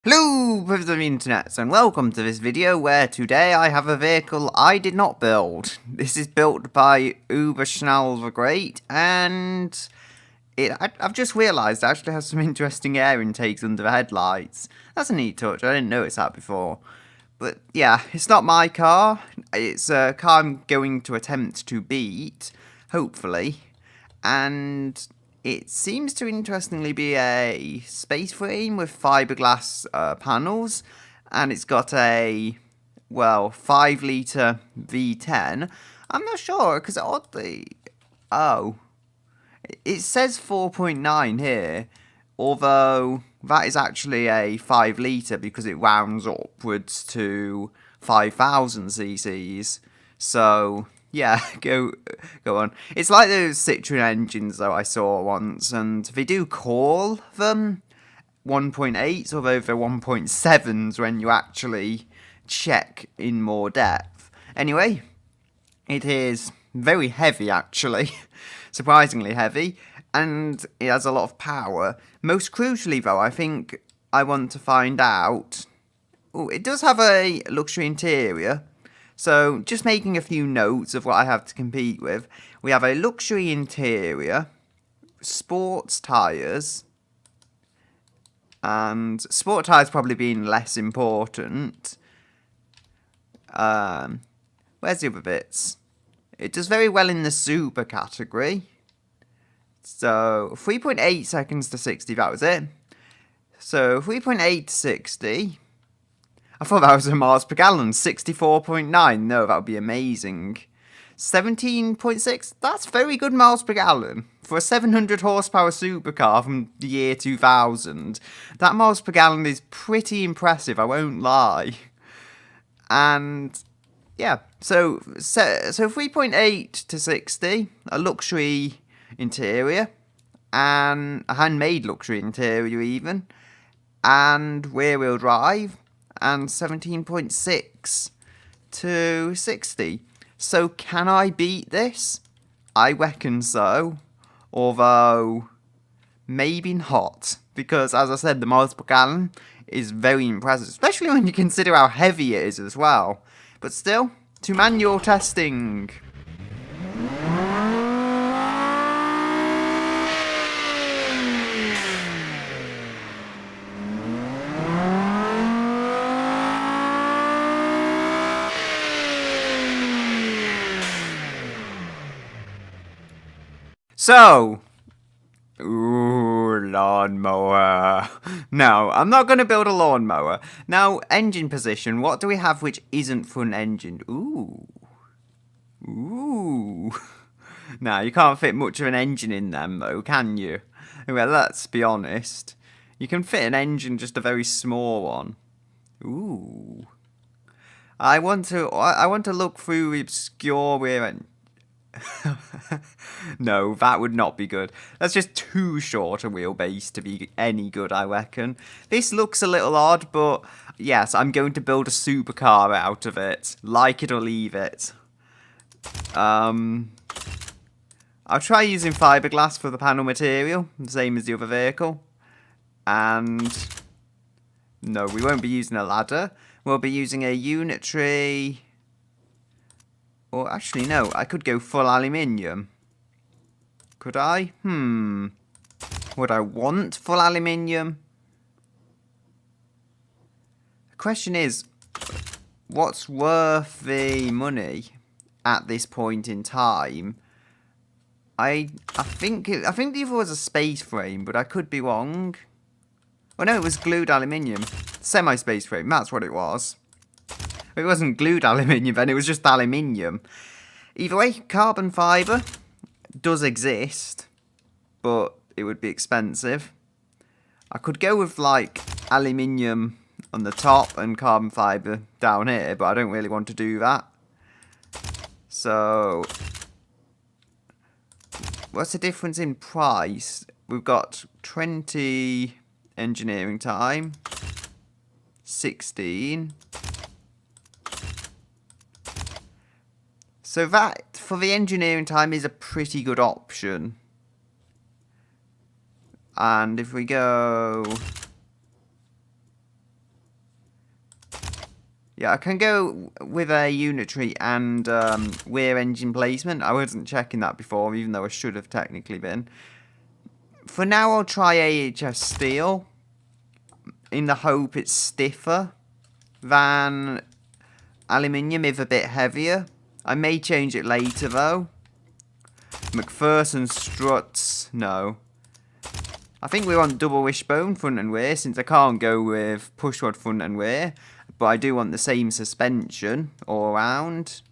Hello, brothers of the internet, and welcome to this video where today I have a vehicle I did not build. This is built by Uberschnell the Great, and I've just realised it actually has some interesting air intakes under the headlights. That's a neat touch, I didn't notice that before. But yeah, it's not my car, it's a car I'm going to attempt to beat, hopefully, and it seems to interestingly be a space frame with fiberglass panels, and it's got a, 5-litre V10. I'm not sure, because oddly, it says 4.9 here, although that is actually a 5-litre because it rounds upwards to 5,000 cc's. So yeah, go on. It's like those Citroen engines though I saw once, and they do call them 1.8s, although they're 1.7s when you actually check in more depth. Anyway, it is very heavy actually, surprisingly heavy, and it has a lot of power. Most crucially though, I think I want to find out... Oh, it does have a luxury interior. So, just making a few notes of what I have to compete with. We have a luxury interior, sports tyres, and sport tyres probably being less important. Where's the other bits? It does very well in the super category. So, 3.8 seconds to 60, that was it. So, 3.8 to 60... I thought that was a miles per gallon. 64.9. No, that would be amazing. 17.6. That's very good miles per gallon. For a 700 horsepower supercar from the year 2000. That miles per gallon is pretty impressive, I won't lie. And yeah, so 3.8 to 60. A luxury interior. And a handmade luxury interior even. And rear wheel drive. And 17.6 to 60. So can I beat this? I reckon so. Although, maybe not. Because, as I said, the miles per gallon is very impressive. Especially when you consider how heavy it is as well. But still, to manual testing. So, lawnmower. No, I'm not going to build a lawnmower. Now, engine position. What do we have which isn't front engine? Ooh. Now, you can't fit much of an engine in them, though, can you? Well, let's be honest. You can fit an engine, just a very small one. Ooh. I want to look through the obscure rear end. No, that would not be good. That's just too short a wheelbase to be any good, I reckon. This looks a little odd, but yes, I'm going to build a supercar out of it. Like it or leave it. I'll try using fiberglass for the panel material, the same as the other vehicle. And no, we won't be using a ladder. We'll be using a unitary... Or actually, no, I could go full aluminium. Could I? Would I want full aluminium? The question is, what's worth the money at this point in time? I think the other was a space frame, but I could be wrong. Oh no, it was glued aluminium. Semi-space frame, that's what it was. If it wasn't glued aluminium, then it was just aluminium. Either way, carbon fibre does exist, but it would be expensive. I could go with, like, aluminium on the top and carbon fibre down here, but I don't really want to do that. So, what's the difference in price? We've got 20 engineering time, 16... So that, for the engineering time, is a pretty good option. And if we go Yeah, I can go with a unitary and rear engine placement. I wasn't checking that before, even though I should have technically been. For now, I'll try AHS steel, in the hope it's stiffer than aluminium, if a bit heavier. I may change it later, though. McPherson struts, no. I think we want double wishbone front and rear, since I can't go with pushrod front and rear. But I do want the same suspension all around.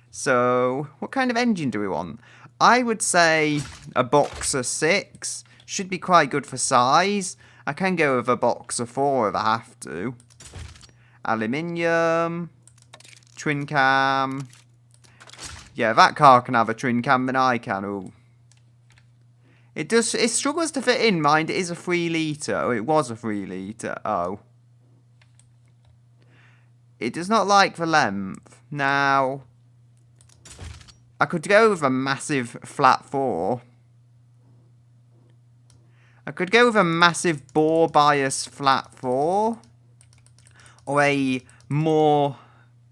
So, what kind of engine do we want? I would say a Boxer 6. Should be quite good for size. I can go with a Boxer 4 if I have to. Aluminium. Twin cam. Yeah, that car can have a twin cam, then I can. Ooh. It struggles to fit in, mind. It is a 3 litre. Oh, it was a 3 litre. Oh. It does not like the length. Now, I could go with a massive flat 4. I could go with a massive bore bias flat 4. Or a more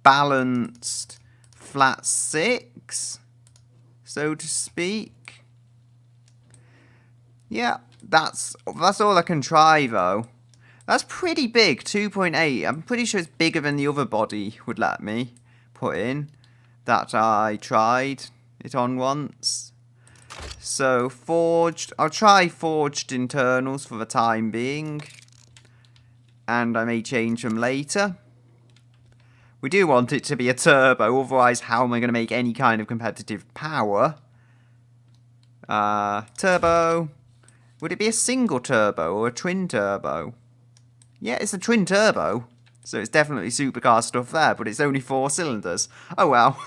balanced flat 6, so to speak. Yeah, that's all I can try, though. That's pretty big, 2.8. I'm pretty sure it's bigger than the other body would let me put in. That I tried it on once. So, forged. I'll try forged internals for the time being. And I may change them later. We do want it to be a turbo, otherwise how am I going to make any kind of competitive power? Turbo. Would it be a single turbo or a twin turbo? Yeah, it's a twin turbo. So it's definitely supercar stuff there, but it's only 4 cylinders. Oh well.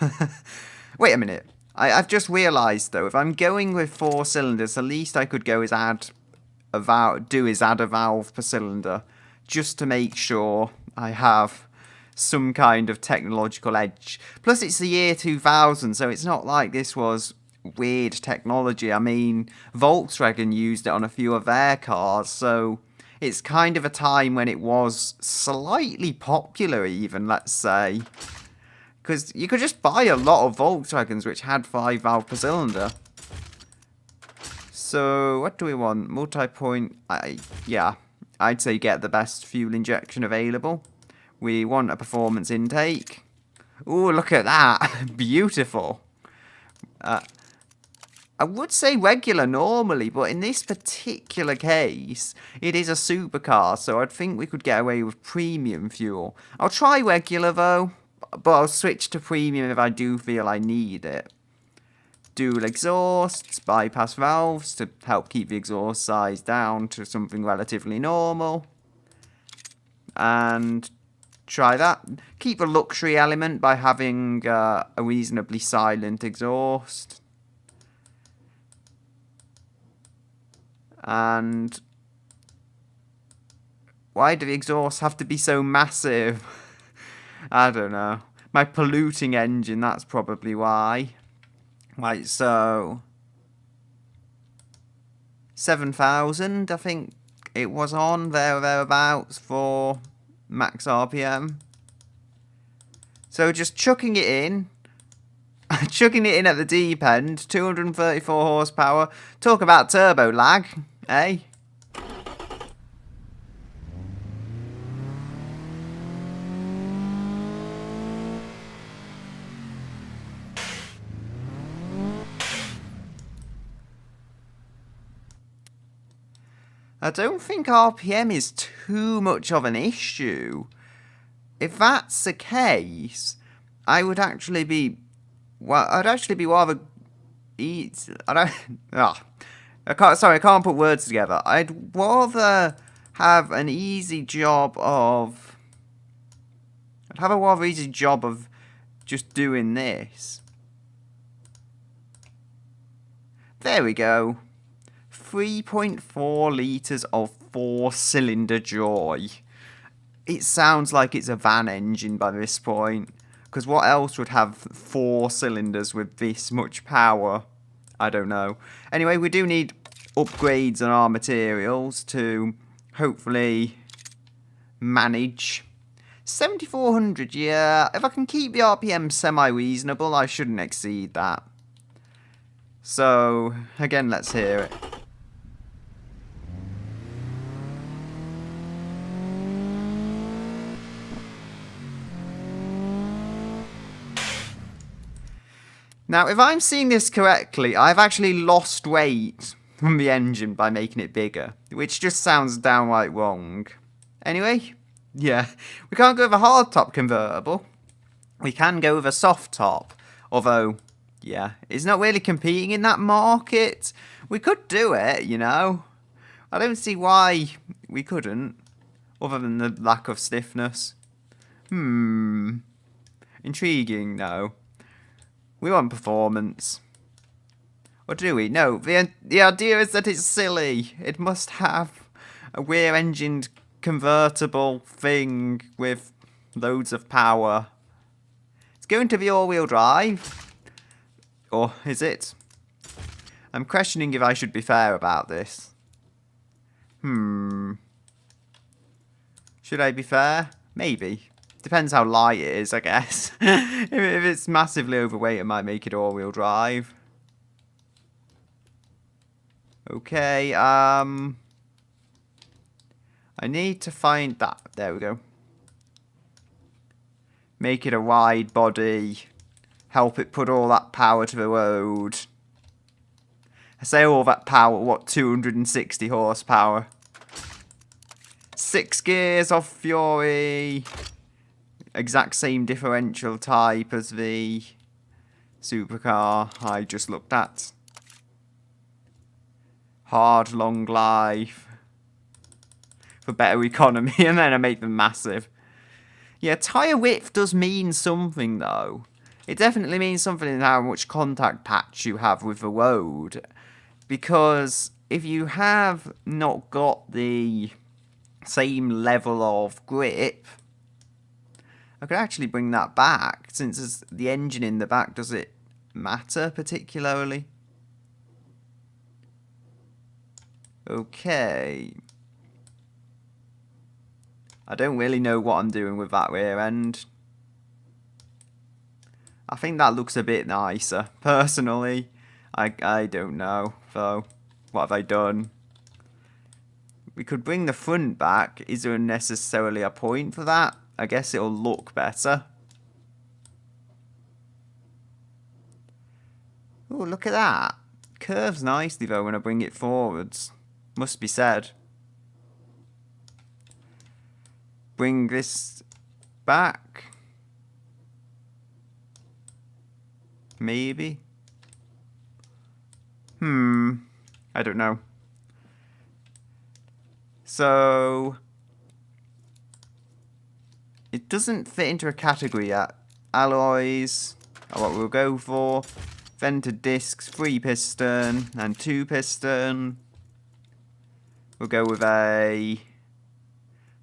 Wait a minute. I've just realised though, if I'm going with 4 cylinders, the least I could go is add a valve per cylinder. Just to make sure I have some kind of technological edge. Plus it's the year 2000, so it's not like this was weird technology. I mean, Volkswagen used it on a few of their cars, so it's kind of a time when it was slightly popular even, let's say. Because you could just buy a lot of Volkswagens which had 5 valve per cylinder. So, what do we want? Multi-point, yeah, I'd say get the best fuel injection available. We want a performance intake. Ooh, look at that. Beautiful. I would say regular normally, but in this particular case, it is a supercar, so I'd think we could get away with premium fuel. I'll try regular though, but I'll switch to premium if I do feel I need it. Dual exhausts, bypass valves to help keep the exhaust size down to something relatively normal. And try that. Keep a luxury element by having a reasonably silent exhaust. And why do the exhausts have to be so massive? I don't know. My polluting engine, that's probably why. Right, so 7,000, I think it was on there or thereabouts for max RPM. So just chucking it in. Chucking it in at the deep end, 234 horsepower. Talk about turbo lag, eh? I don't think RPM is too much of an issue. If that's the case, I would actually be... Well, I'd actually be rather... I can't put words together. I'd rather have an easy job of... I'd have a rather easy job of just doing this. There we go. 3.4 litres of 4-cylinder joy. It sounds like it's a van engine by this point. Because what else would have 4 cylinders with this much power? I don't know. Anyway, we do need upgrades on our materials to hopefully manage 7,400, yeah. If I can keep the RPM semi-reasonable, I shouldn't exceed that. So, again, let's hear it. Now, if I'm seeing this correctly, I've actually lost weight from the engine by making it bigger, which just sounds downright wrong. Anyway, yeah, we can't go with a hardtop convertible. We can go with a soft top, although, yeah, it's not really competing in that market. We could do it, you know. I don't see why we couldn't, other than the lack of stiffness. Intriguing, though. We want performance. Or do we? No, the idea is that it's silly. It must have a rear-engined convertible thing with loads of power. It's going to be all-wheel drive. Or is it? I'm questioning if I should be fair about this. Should I be fair? Maybe. Depends how light it is, I guess. If it's massively overweight, it might make it all-wheel drive. Okay, I need to find that. There we go. Make it a wide body. Help it put all that power to the road. I say all that power, what, 260 horsepower. 6 gears off Fury. Exact same differential type as the supercar I just looked at. Hard, long life. For better economy, and then I make them massive. Yeah, tyre width does mean something, though. It definitely means something in how much contact patch you have with the road. Because if you have not got the same level of grip, I could actually bring that back, since it's the engine in the back. Does it matter particularly? Okay. I don't really know what I'm doing with that rear end. I think that looks a bit nicer. Personally, I don't know. So, what have I done? We could bring the front back. Is there necessarily a point for that? I guess it'll look better. Oh, look at that. Curves nicely though when I bring it forwards. Must be said. Bring this back. Maybe. I don't know. So it doesn't fit into a category yet. Alloys are what we'll go for. Vented discs, 3 piston and 2 piston. We'll go with a...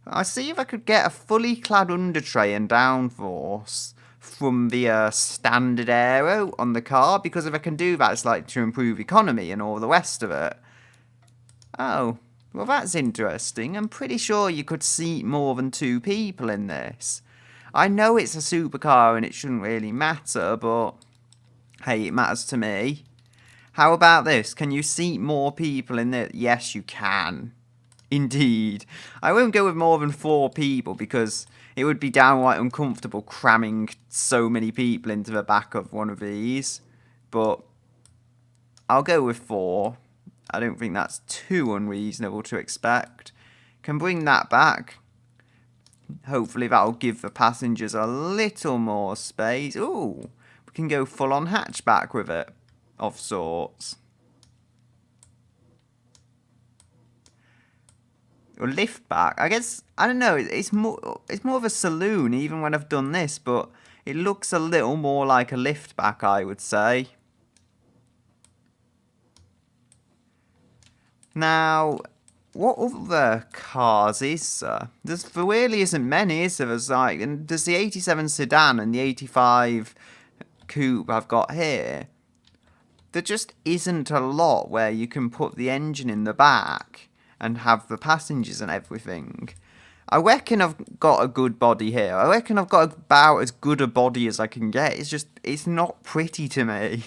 I'll see if I could get a fully clad undertray and downforce from the standard aero on the car, because if I can do that, it's like to improve economy and all the rest of it. Oh, well that's interesting. I'm pretty sure you could seat more than 2 people in this. I know it's a supercar and it shouldn't really matter, but hey, it matters to me. How about this? Can you seat more people in it? Yes, you can. Indeed. I won't go with more than 4 people because it would be downright uncomfortable cramming so many people into the back of one of these. But I'll go with 4. I don't think that's too unreasonable to expect. Can bring that back. Hopefully that'll give the passengers a little more space. Ooh, we can go full on hatchback with it, of sorts. Or lift back. I guess, I don't know, it's more of a saloon even when I've done this, but it looks a little more like a lift back, I would say. Now, what other cars is there? There really isn't many, is there? There's the 87 sedan and the 85 coupe I've got here. There just isn't a lot where you can put the engine in the back and have the passengers and everything. I reckon I've got a good body here. I reckon I've got about as good a body as I can get. It's just, it's not pretty to me.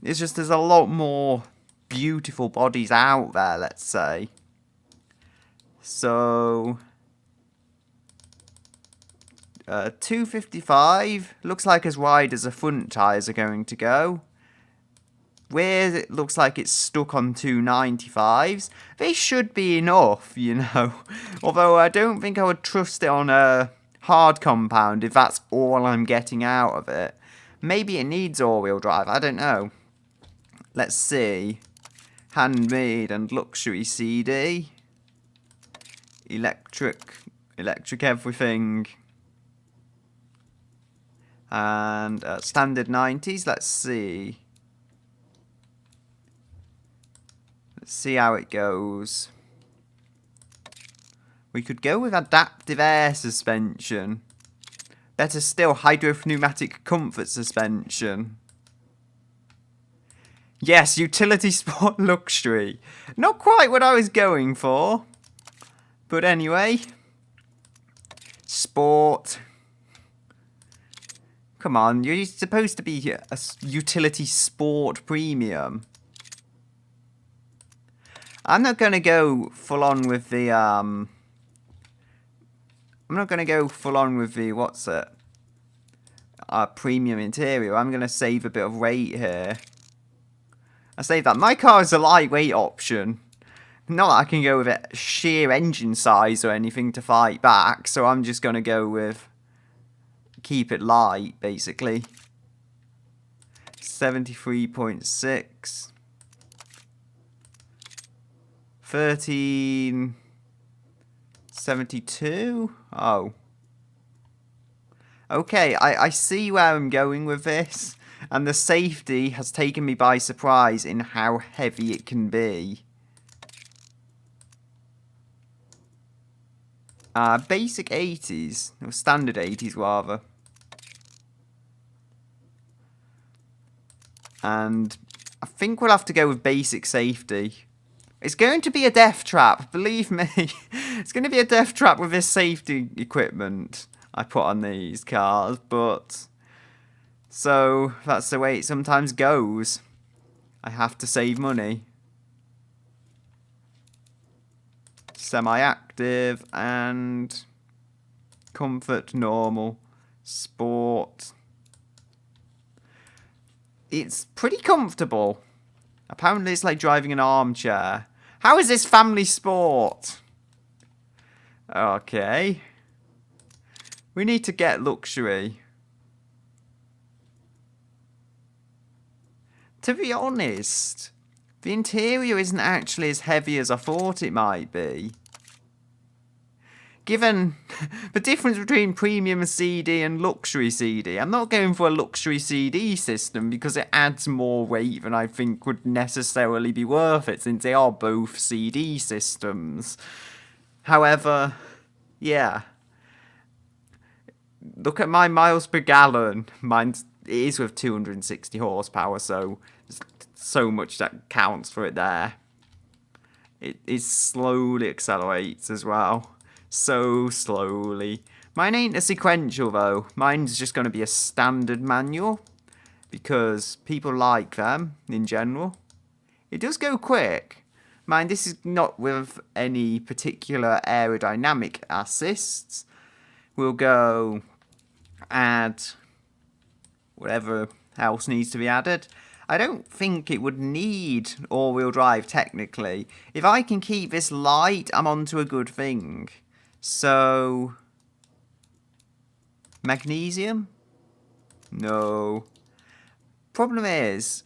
It's just there's a lot more beautiful bodies out there, let's say. So, 255 looks like as wide as the front tyres are going to go. Where it looks like it's stuck on 295s, they should be enough, you know. Although I don't think I would trust it on a hard compound if that's all I'm getting out of it. Maybe it needs all-wheel drive, I don't know. Let's see. Handmade and luxury CD. Electric everything. And standard 90s, let's see. Let's see how it goes. We could go with adaptive air suspension. Better still, hydropneumatic comfort suspension. Yes, utility sport luxury. Not quite what I was going for. But anyway. Sport. Come on, you're supposed to be a utility sport premium. I'm not going to go full on with the, I'm not going to go full on with the, what's it? Premium interior. I'm going to save a bit of weight here. I save that. My car is a lightweight option. Not that I can go with a sheer engine size or anything to fight back, so I'm just going to go with, keep it light, basically. 73.6. 1372? Oh. Okay, I see where I'm going with this. And the safety has taken me by surprise in how heavy it can be. Basic 80s. Or standard 80s, rather. And I think we'll have to go with basic safety. It's going to be a death trap, believe me. It's going to be a death trap with this safety equipment I put on these cars, but... So, that's the way it sometimes goes. I have to save money. Semi-active and... Comfort, normal, sport. It's pretty comfortable. Apparently it's like driving an armchair. How is this family sport? Okay. We need to get luxury. To be honest, the interior isn't actually as heavy as I thought it might be. Given the difference between premium CD and luxury CD, I'm not going for a luxury CD system because it adds more weight than I think would necessarily be worth it, since they are both CD systems. However, yeah. Look at my miles per gallon. It is with 260 horsepower, so there's so much that counts for it there. It slowly accelerates as well. So slowly. Mine ain't a sequential though. Mine's just going to be a standard manual. Because people like them in general. It does go quick. Mind, this is not with any particular aerodynamic assists. We'll go add whatever else needs to be added. I don't think it would need all-wheel drive technically. If I can keep this light, I'm onto a good thing. So, magnesium? No. Problem is,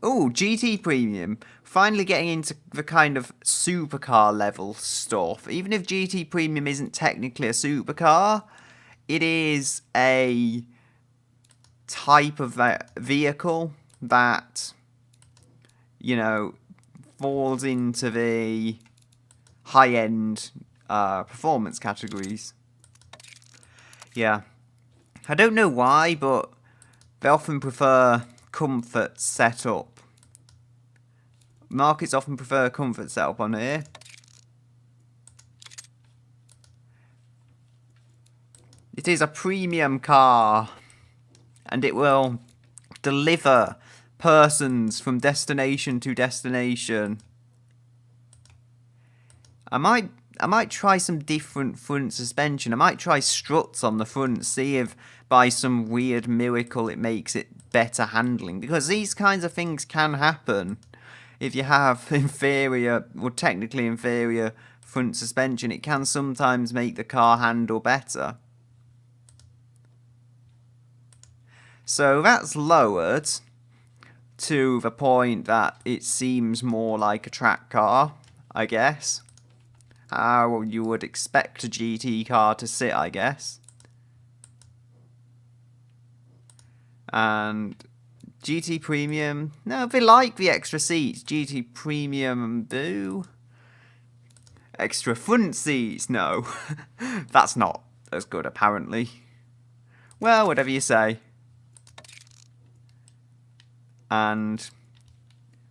oh, GT Premium. Finally getting into the kind of supercar level stuff. Even if GT Premium isn't technically a supercar, it is a type of vehicle that, you know, falls into the high-end performance categories. Yeah. I don't know why, but they often prefer comfort setup. Markets often prefer comfort setup on here. It is a premium car, and it will deliver persons from destination to destination. I might try some different front suspension. I might try struts on the front, see if by some weird miracle it makes it better handling, because these kinds of things can happen if you have inferior, or technically inferior front suspension. It can sometimes make the car handle better. So that's lowered to the point that it seems more like a track car, I guess. How you would expect a GT car to sit, I guess. And GT Premium, no, they like the extra seats. GT Premium, boo. Extra front seats, no. That's not as good, apparently. Well, whatever you say. And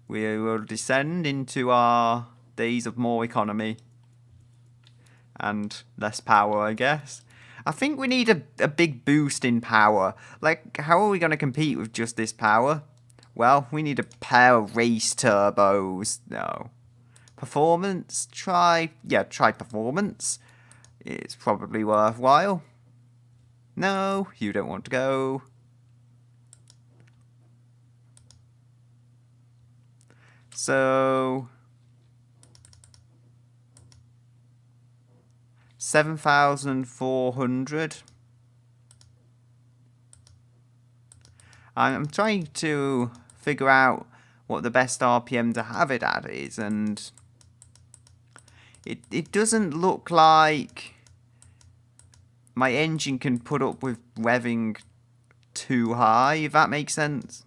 we will descend into our days of more economy. And less power, I guess. I think we need a big boost in power. Like, how are we going to compete with just this power? Well, we need a pair of race turbos. No. Performance? Try performance. It's probably worthwhile. No, you don't want to go. So 7,400. I'm trying to figure out what the best RPM to have it at is, and it doesn't look like my engine can put up with revving too high, if that makes sense.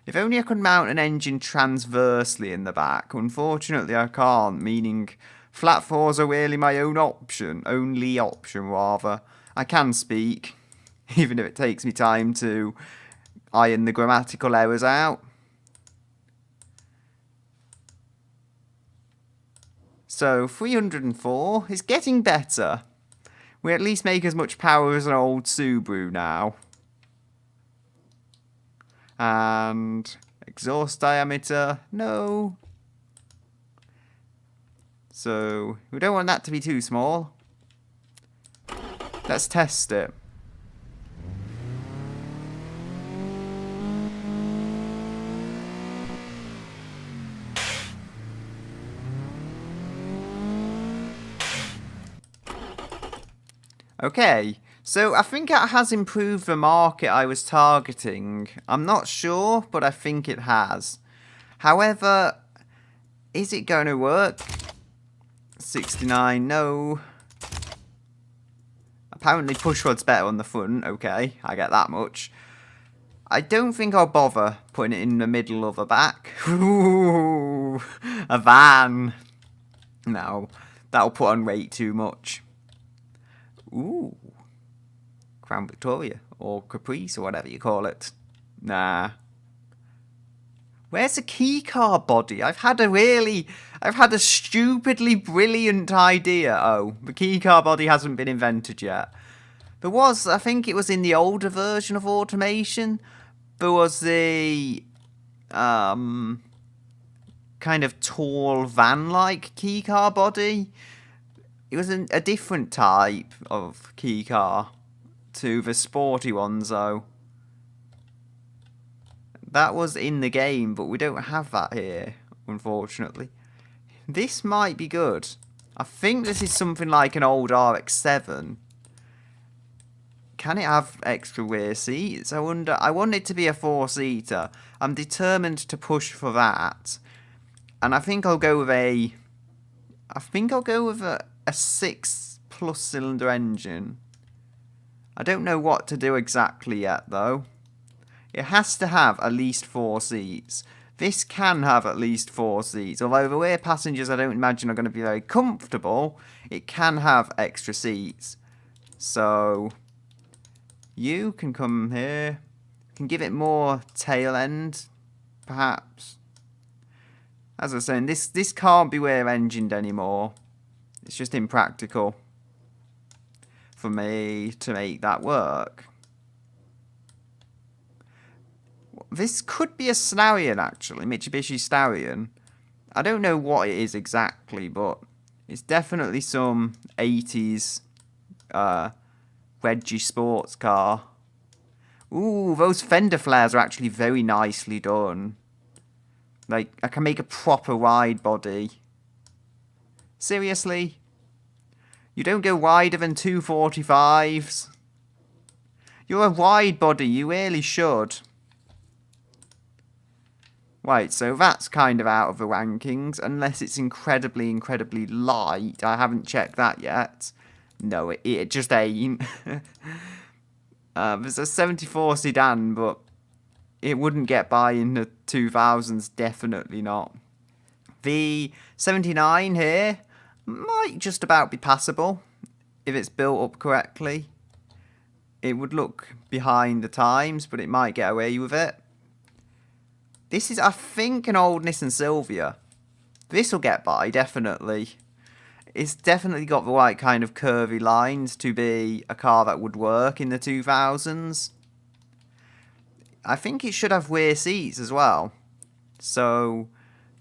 If only I could mount an engine transversely in the back. Unfortunately, I can't, meaning flat fours are really my only option, rather. I can speak, even if it takes me time to iron the grammatical errors out. So, 304 is getting better. We at least make as much power as an old Subaru now. And exhaust diameter, no. So we don't want that to be too small. Let's test it. Okay. So I think it has improved the market I was targeting. I'm not sure, but I think it has. However, is it going to work? 69, no. Apparently push rod's better on the front. Okay, I get that much. I don't think I'll bother putting it in the middle of the back. Ooh, a van. No, that'll put on weight too much. Ooh. Crown Victoria, or Caprice, or whatever you call it. Nah. Where's the key car body? I've had a stupidly brilliant idea. Oh, the key car body hasn't been invented yet. There was, I think it was in the older version of automation, there was the, kind of tall van-like key car body. It was a different type of key car to the sporty ones, though. That was in the game, but we don't have that here, unfortunately. This might be good. I think this is something like an old RX-7. Can it have extra rear seats? I wonder. I want it to be a 4-seater. I'm determined to push for that. And I think I'll go with a 6+ cylinder engine. I don't know what to do exactly yet, though. It has to have at least 4 seats. This can have at least 4 seats. Although the rear passengers I don't imagine are going to be very comfortable, it can have extra seats. So, you can come here. Can give it more tail end, perhaps. As I was saying, this can't be rear engined anymore. It's just impractical for me to make that work. This could be a Starion, actually. Mitsubishi Starion. I don't know what it is exactly, but it's definitely some 80s wedgie sports car. Ooh, those fender flares are actually very nicely done. Like, I can make a proper wide body. Seriously? You don't go wider than 245s? You're a wide body, you really should. Right, so that's kind of out of the rankings, unless it's incredibly, incredibly light. I haven't checked that yet. No, it just ain't. There's a 74 sedan, but it wouldn't get by in the 2000s, definitely not. The 79 here might just about be passable, if it's built up correctly. It would look behind the times, but it might get away with it. This is, I think, an old Nissan Silvia. This will get by, definitely. It's definitely got the right kind of curvy lines to be a car that would work in the 2000s. I think it should have rear seats as well. So,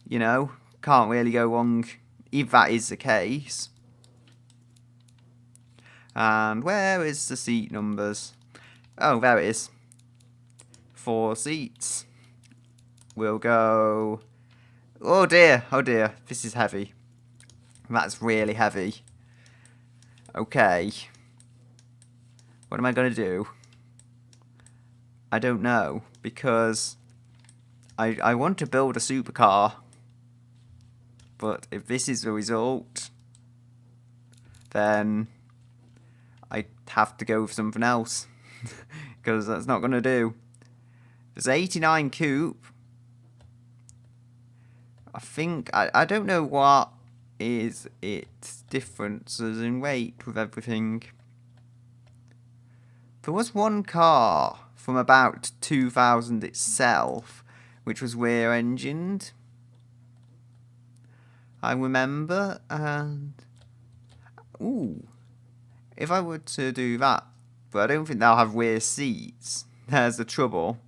you know, can't really go wrong if that is the case. And where is the seat numbers? Oh, there it is. 4 seats. We'll go... Oh dear, this is heavy. That's really heavy. Okay. What am I going to do? I don't know, because I want to build a supercar. But if this is the result, then I have to go with something else. Because that's not going to do. There's 89 coupe. I think, I don't know what is its differences in weight with everything. There was one car from about 2000 itself, which was rear engined. I remember, and ooh, if I were to do that, but I don't think they'll have rear seats. There's the trouble.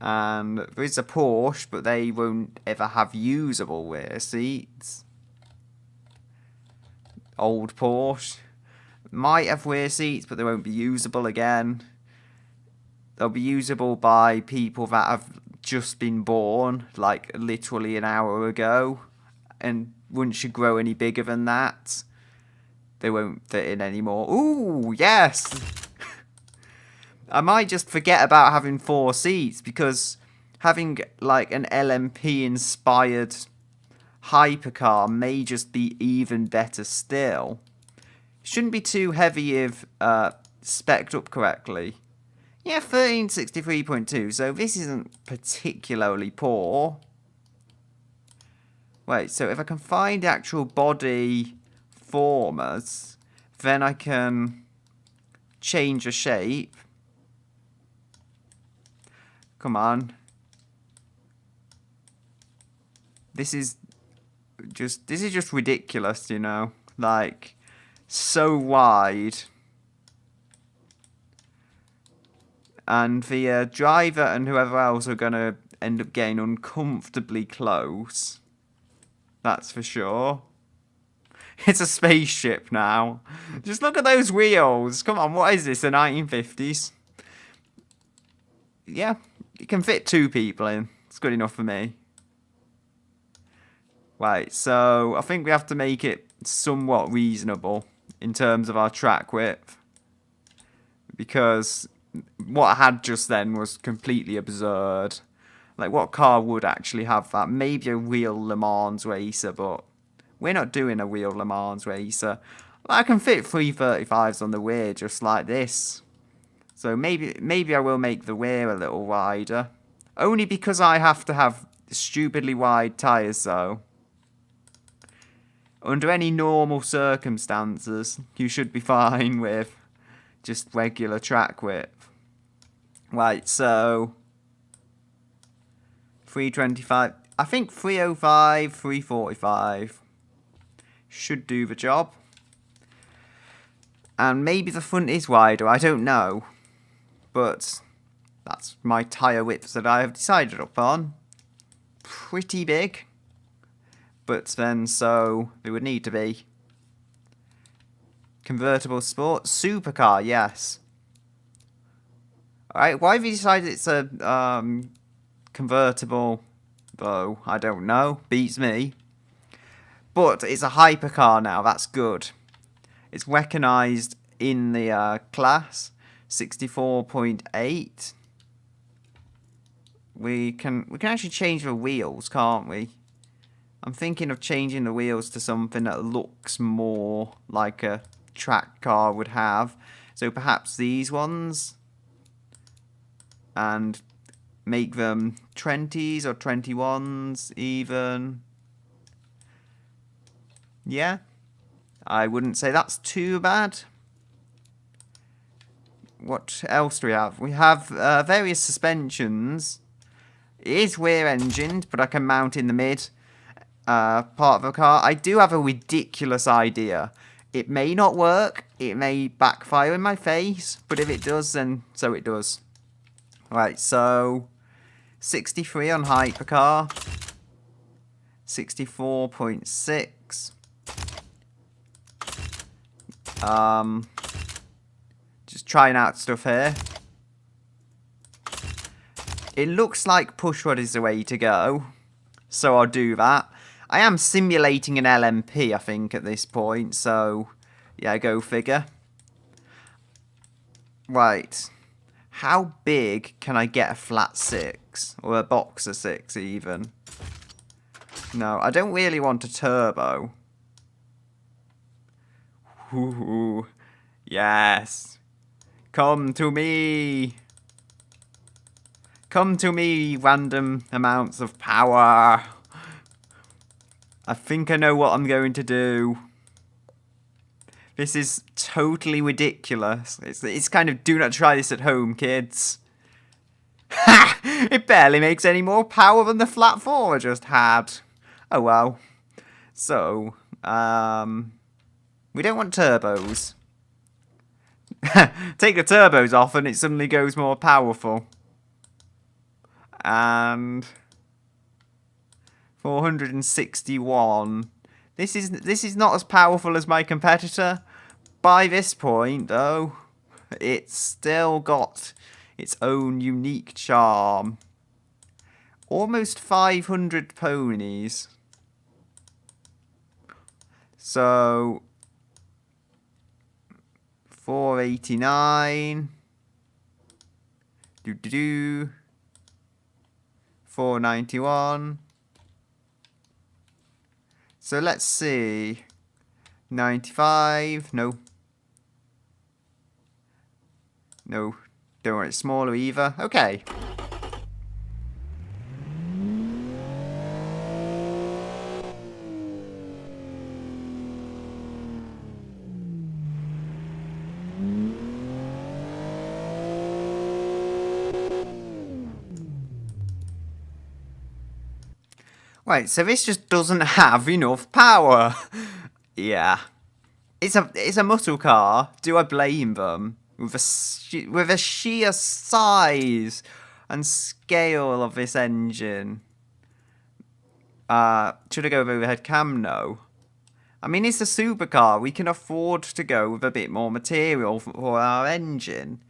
And there is a Porsche, but they won't ever have usable rear seats. Old Porsche. Might have rear seats, but they won't be usable again. They'll be usable by people that have just been born, like literally an hour ago. And once you grow any bigger than that, they won't fit in anymore. Ooh, yes! I might just forget about having 4 seats, because having like an LMP inspired hypercar may just be even better still. Shouldn't be too heavy if spec'd up correctly. Yeah, 1363.2, so this isn't particularly poor. Wait, so if I can find the actual body formers, then I can change the shape. Come on. This is just ridiculous, you know? Like, so wide. And the driver and whoever else are going to end up getting uncomfortably close. That's for sure. It's a spaceship now. Just look at those wheels. Come on, what is this, the 1950s? Yeah, it can fit 2 people in. It's good enough for me. Right, so I think we have to make it somewhat reasonable in terms of our track width. Because what I had just then was completely absurd. Like, what car would actually have that? Maybe a real Le Mans racer, but we're not doing a real Le Mans racer. I can fit 335s on the rear just like this. So maybe I will make the rear a little wider. Only because I have to have stupidly wide tyres, though. Under any normal circumstances, you should be fine with just regular track width. Right, so 325. I think 305, 345. Should do the job. And maybe the front is wider, I don't know. But that's my tyre width that I have decided upon. Pretty big. But then so it would need to be. Convertible sport. Supercar, yes. Alright, why have you decided it's a convertible though? I don't know. Beats me. But it's a hypercar now, that's good. It's recognised in the class. 64.8. We can actually change the wheels, can't we? I'm thinking of changing the wheels to something that looks more like a track car would have. So perhaps these ones. And make them 20s or 21s even. Yeah. I wouldn't say that's too bad. What else do we have? We have various suspensions. It is rear engined, but I can mount in the mid part of the car. I do have a ridiculous idea. It may not work. It may backfire in my face. But if it does, then so it does. Right, so 63 on hypercar. 64.6. Just trying out stuff here. It looks like pushrod is the way to go. So I'll do that. I am simulating an LMP, I think, at this point. So, yeah, go figure. Right. How big can I get a flat 6? Or a boxer 6, even? No, I don't really want a turbo. Ooh, yes. Come to me. Come to me, random amounts of power. I think I know what I'm going to do. This is totally ridiculous. It's kind of do not try this at home, kids. Ha! It barely makes any more power than the flat 4 I just had. Oh well. So, we don't want turbos. Take the turbos off and it suddenly goes more powerful. And 461. This is not as powerful as my competitor. By this point, though, it's still got its own unique charm. Almost 500 ponies. So 489. 491. So let's see. 95. No. No. Don't want it smaller either. Okay. Right, so this just doesn't have enough power. Yeah. It's a muscle car. Do I blame them? With a sheer size and scale of this engine. Should I go with overhead cam? No. I mean, it's a supercar. We can afford to go with a bit more material for our engine.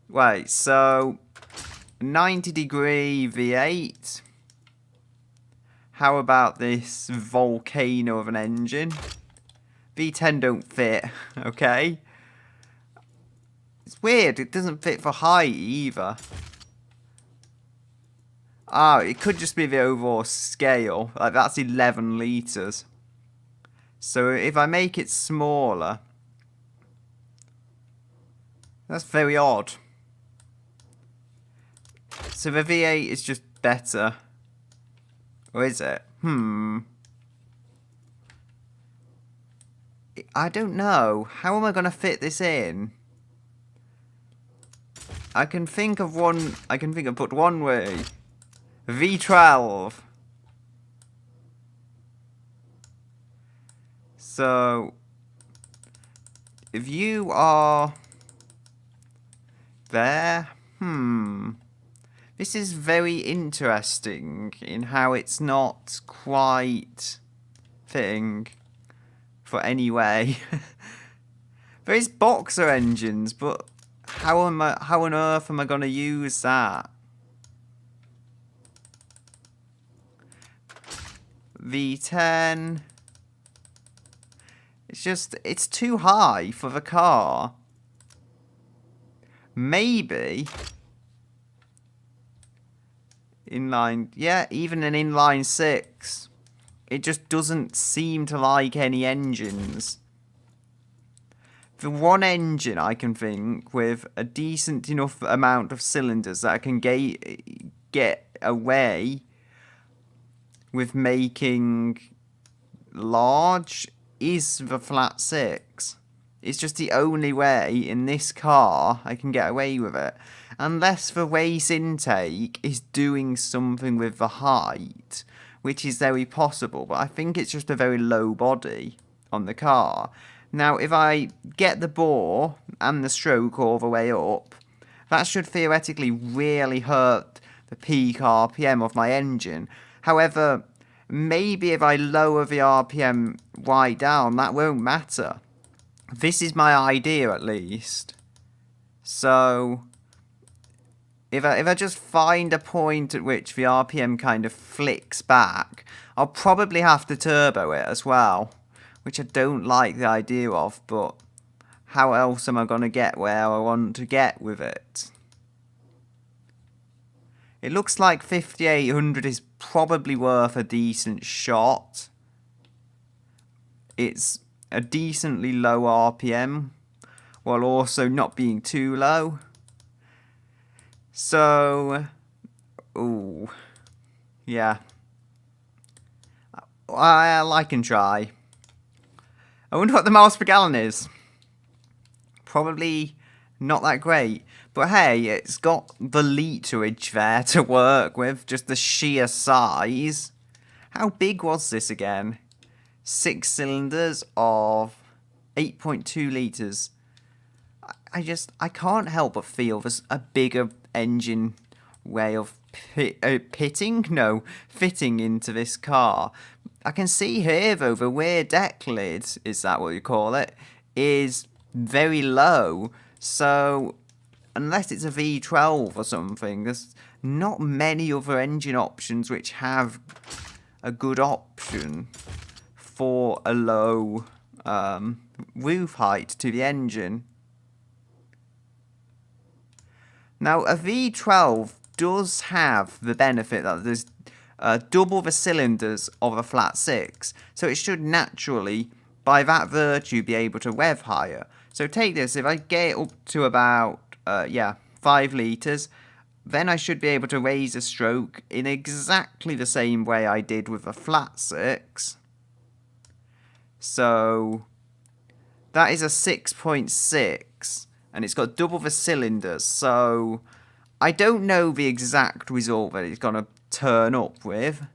Right, so 90-degree V8. How about this volcano of an engine? V10 don't fit, okay? It's weird, it doesn't fit for height either. Ah, it could just be the overall scale. Like, that's 11 litres. So if I make it smaller... That's very odd. So the V8 is just better. Or is it? I don't know. How am I going to fit this in? I can think of but one way. V12. So, if you are there, this is very interesting in how it's not quite fitting for any way. There is boxer engines, but how on earth am I going to use that? V10. It's too high for the car. Maybe inline, yeah, even an inline 6. It just doesn't seem to like any engines. The one engine I can think with a decent enough amount of cylinders that I can get away with making large is the flat 6. It's just the only way in this car I can get away with it. Unless the race intake is doing something with the height, which is very possible, but I think it's just a very low body on the car. Now, if I get the bore and the stroke all the way up, that should theoretically really hurt the peak RPM of my engine. However, maybe if I lower the RPM right down, that won't matter. This is my idea, at least. So, if I just find a point at which the RPM kind of flicks back, I'll probably have to turbo it as well, which I don't like the idea of, but how else am I going to get where I want to get with it? It looks like 5800 is probably worth a decent shot. It's a decently low RPM, while also not being too low. So, ooh, yeah. I can try. I wonder what the miles per gallon is. Probably not that great. But hey, it's got the literage there to work with, just the sheer size. How big was this again? 6 cylinders of 8.2 litres. I can't help but feel there's a bigger engine way of fitting into this car. I can see here, though, the rear deck lid, is that what you call it, is very low. So, unless it's a V12 or something, there's not many other engine options which have a good option for a low roof height to the engine. Now, a V12 does have the benefit that there's double the cylinders of a flat 6, so it should naturally, by that virtue, be able to rev higher. So take this, if I get it up to about, 5 litres, then I should be able to raise a stroke in exactly the same way I did with a flat 6. So, that is a 6.6, and it's got double the cylinders, so I don't know the exact result that it's going to turn up with.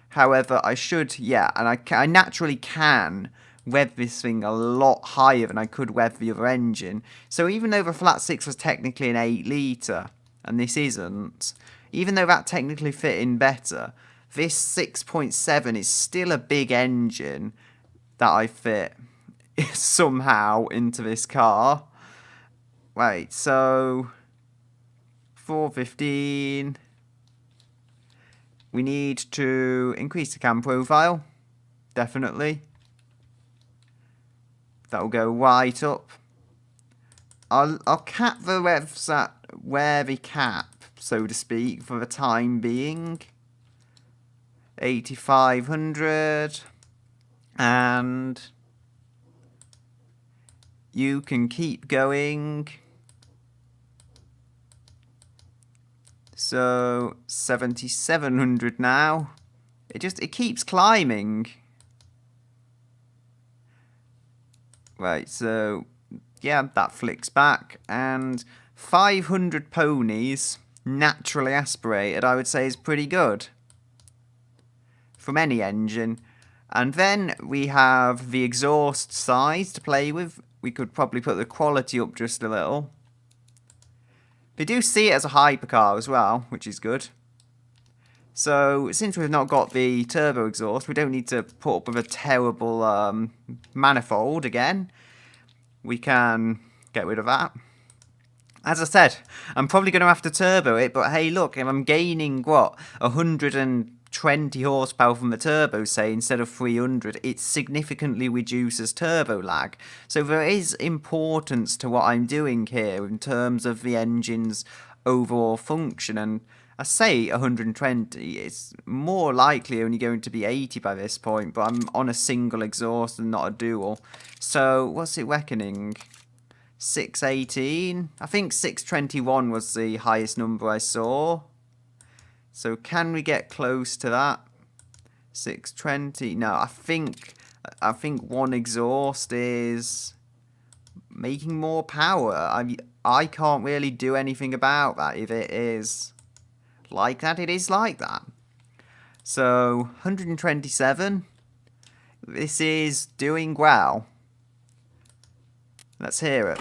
However, I should, and I naturally can rev this thing a lot higher than I could rev the other engine. So even though the flat 6 was technically an 8 litre, and this isn't, even though that technically fit in better, this 6.7 is still a big engine that I fit somehow into this car. Wait, so 415. We need to increase the cam profile, definitely. That'll go right up. I'll cap the revs at where they cap, so to speak, for the time being. 8500. And you can keep going. So 7700 now. It keeps climbing. Right, so yeah, that flicks back, and 500 ponies naturally aspirated, I would say, is pretty good from any engine. And then we have the exhaust size to play with. We could probably put the quality up just a little. They do see it as a hypercar as well, which is good. So, since we've not got the turbo exhaust, we don't need to put up with a terrible manifold again. We can get rid of that. As I said, I'm probably going to have to turbo it, but hey, look, if I'm gaining, what, 120 horsepower from the turbo, say, instead of 300, it significantly reduces turbo lag. So there is importance to what I'm doing here in terms of the engine's overall function, and I say 120, it's more likely only going to be 80 by this point, but I'm on a single exhaust and not a dual. So, what's it reckoning? 618? I think 621 was the highest number I saw. So, can we get close to that? 620? No, I think one exhaust is making more power. I can't really do anything about that if it is like that. It is like that. So 127. This is doing well. Let's hear it.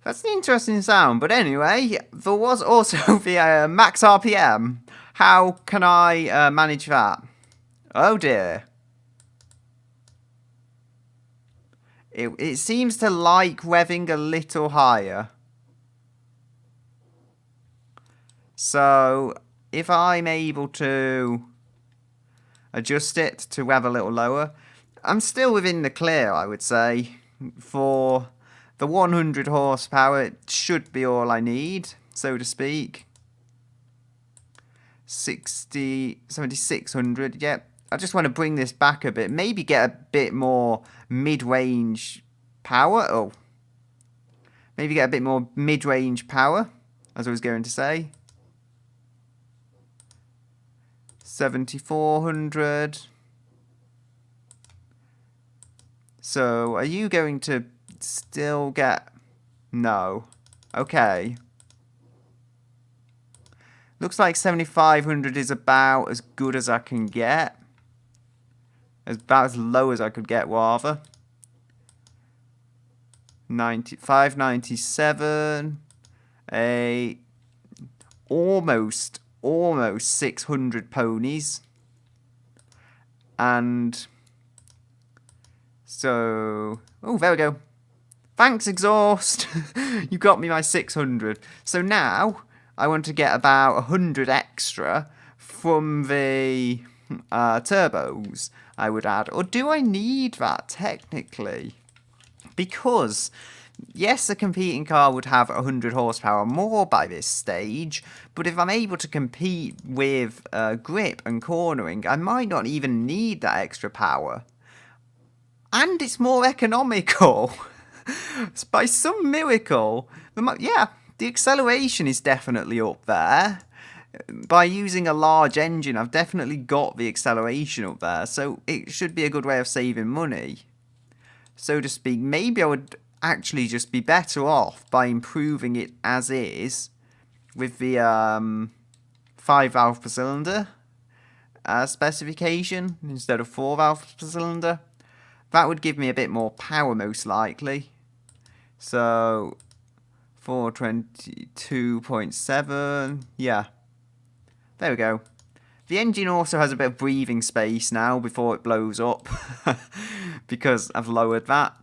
That's an interesting sound, but anyway, there was also the max RPM. How can I manage that? Oh dear. It seems to like revving a little higher. So, if I'm able to adjust it to rev a little lower, I'm still within the clear, I would say, for the 100 horsepower. It should be all I need, so to speak. 7600, yep. I just want to bring this back a bit. Maybe get a bit more mid-range power. Oh. Maybe get a bit more mid-range power, as I was going to say. 7400. So, are you going to still get... No. Okay. Looks like 7500 is about as good as I can get. About as low as I could get, rather. 597. Almost 600 ponies. And so, oh, there we go. Thanks, exhaust. You got me my 600. So now I want to get about 100 extra from the turbos, I would add. Or do I need that technically? Because yes, a competing car would have 100 horsepower more by this stage, but if I'm able to compete with grip and cornering, I might not even need that extra power. And it's more economical. By some miracle, yeah, the acceleration is definitely up there. By using a large engine, I've definitely got the acceleration up there, so it should be a good way of saving money, so to speak. Maybe I would actually just be better off by improving it as is with the 5 valve per cylinder specification instead of 4 valves per cylinder. That would give me a bit more power, most likely. So 422.7, yeah. There we go. The engine also has a bit of breathing space now before it blows up because I've lowered that.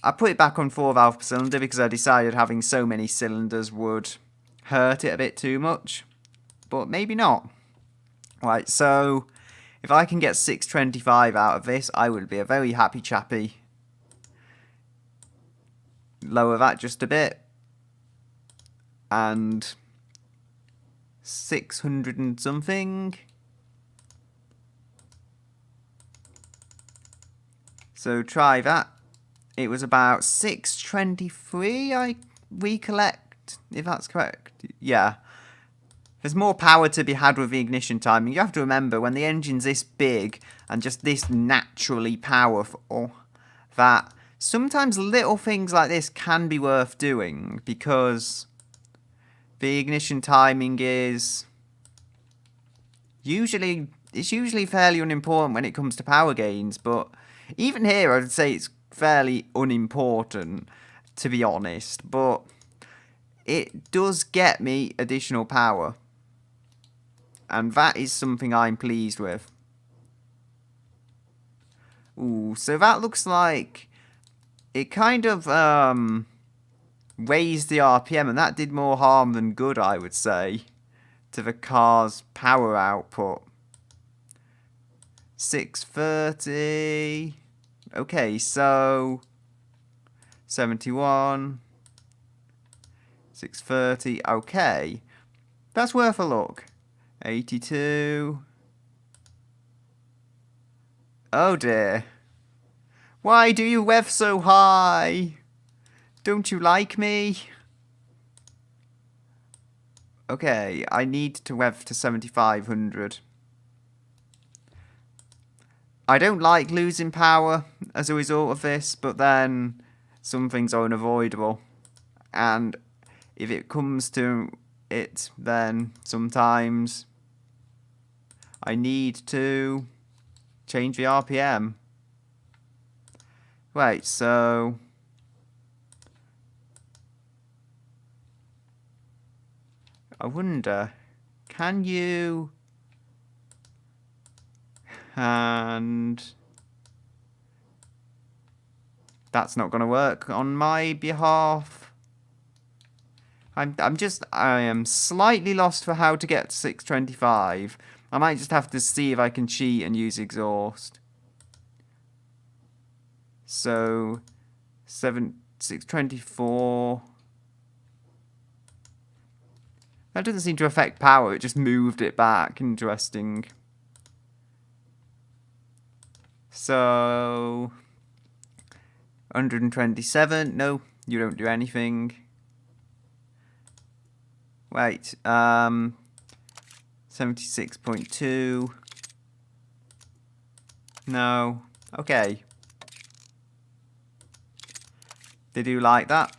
I put it back on 4 valve per cylinder because I decided having so many cylinders would hurt it a bit too much. But maybe not. Right, so if I can get 625 out of this, I would be a very happy chappy. Lower that just a bit. And 600 and something. So try that. It was about 623 I recollect if that's correct. Yeah. There's more power to be had with the ignition timing. You have to remember, when the engine's this big and just this naturally powerful, that sometimes little things like this can be worth doing, because the ignition timing is usually fairly unimportant when it comes to power gains, but even here I would say it's fairly unimportant, to be honest, but it does get me additional power. And that is something I'm pleased with. Ooh, so that looks like it kind of raised the RPM, and that did more harm than good, I would say, to the car's power output. 630. Okay, so 71. 630. Okay, that's worth a look. 82. Oh dear. Why do you rev so high? Don't you like me? Okay, I need to rev to 7,500. I don't like losing power as a result of this, but then some things are unavoidable. And if it comes to it, then sometimes I need to change the RPM. Right, so I wonder, can you, and that's not going to work on my behalf. I am slightly lost for how to get to 625. I might just have to see if I can cheat and use exhaust. So 624. That doesn't seem to affect power, it just moved it back. Interesting. So 127. No, you don't do anything. Wait, 76.2. No. Okay. They do like that.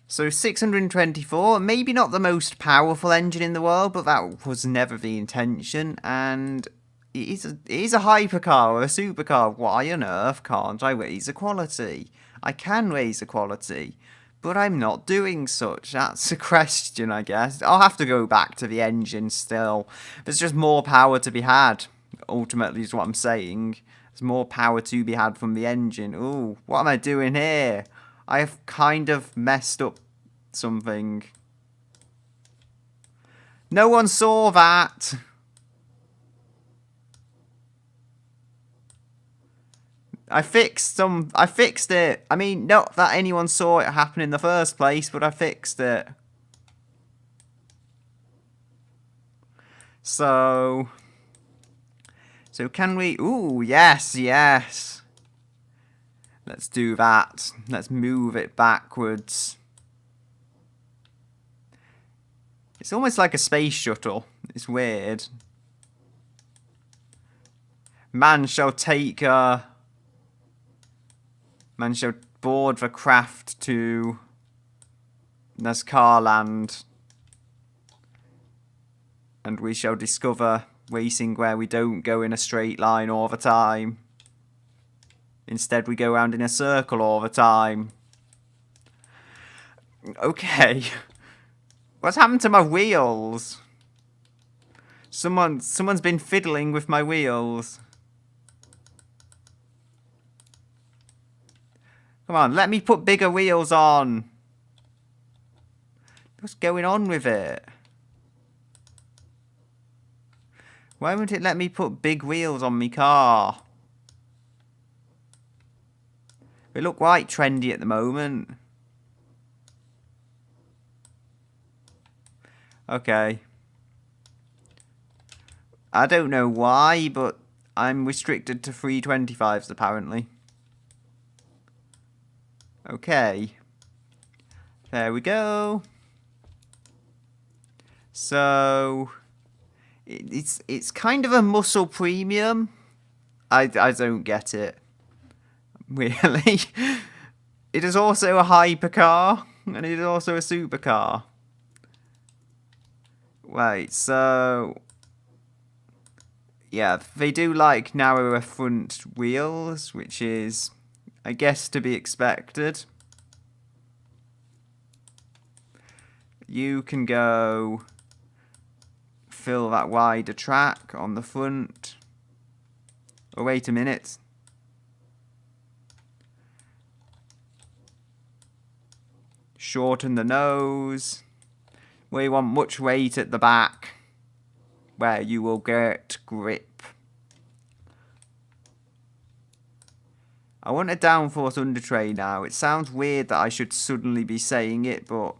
So 624, maybe not the most powerful engine in the world, but that was never the intention. And it is a hypercar or a supercar. Why on earth can't I raise the quality? I can raise the quality, but I'm not doing such. That's a question, I guess. I'll have to go back to the engine still. There's just more power to be had, ultimately, is what I'm saying. There's more power to be had from the engine. Ooh, what am I doing here? I have kind of messed up something. No one saw that. I fixed it. I mean, not that anyone saw it happen in the first place, but I fixed it. So can we... Ooh, yes. Let's do that. Let's move it backwards. It's almost like a space shuttle. It's weird. Man shall board the craft to Nazcarland, and we shall discover racing where we don't go in a straight line all the time. Instead, we go around in a circle all the time. Okay. What's happened to my wheels? Someone's been fiddling with my wheels. Come on, let me put bigger wheels on. What's going on with it? Why won't it let me put big wheels on my car? They look quite trendy at the moment. Okay. I don't know why, but I'm restricted to 325s apparently. Okay. There we go. So it's kind of a muscle premium. I don't get it. Really. It is also a hypercar, and it is also a supercar. Right, so yeah, they do like narrower front wheels, which is, I guess, to be expected. You can go fill that wider track on the front. Oh, wait a minute. Shorten the nose. We want much weight at the back, where you will get grip. I want a downforce under tray now. It sounds weird that I should suddenly be saying it, but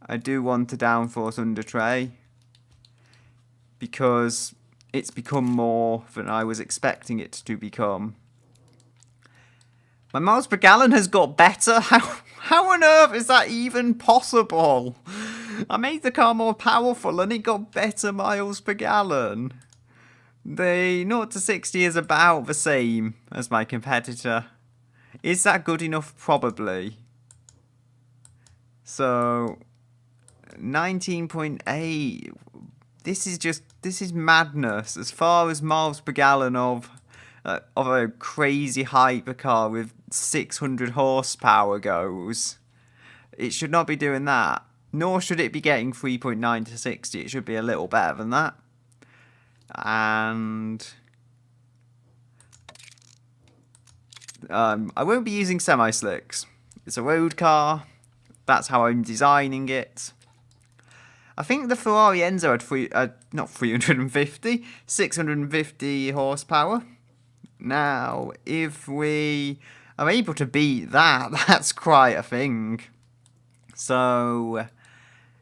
I do want a downforce under tray because it's become more than I was expecting it to become. My miles per gallon has got better. How on earth is that even possible? I made the car more powerful and it got better miles per gallon. The 0 to 60 is about the same as my competitor. Is that good enough? Probably. So 19.8. This is madness as far as miles per gallon of a crazy hypercar with 600 horsepower goes. It should not be doing that. Nor should it be getting 3.9 to 60. It should be a little better than that. And I won't be using semi-slicks. It's a road car. That's how I'm designing it. I think the Ferrari Enzo had not 350, 650 horsepower. Now, if we are able to beat that, that's quite a thing. So,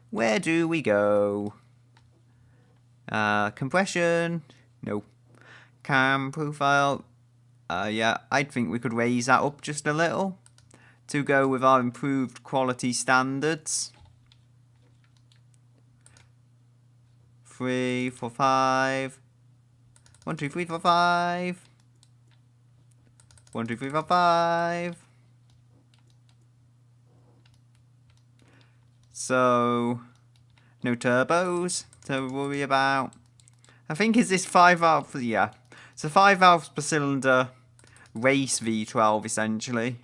where do we go? Compression? No. Cam profile? Yeah, I think we could raise that up just a little to go with our improved quality standards. 3, 4, 5. 1, 2, 3, 4, 5. 1, 2, 3, 4, 5. So, no turbos to worry about. I think is this 5 valve? Yeah, it's a 5 valves per cylinder race V12 essentially.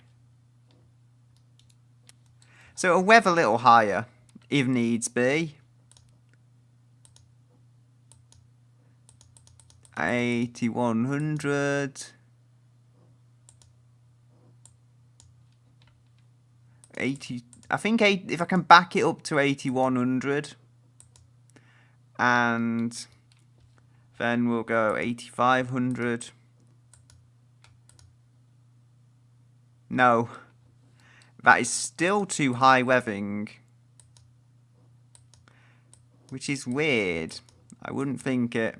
So it'll rev a little higher if needs be. 8100. 80. I think if I can back it up to 8100, and then we'll go 8500. No, that is still too high revving, which is weird. I wouldn't think it.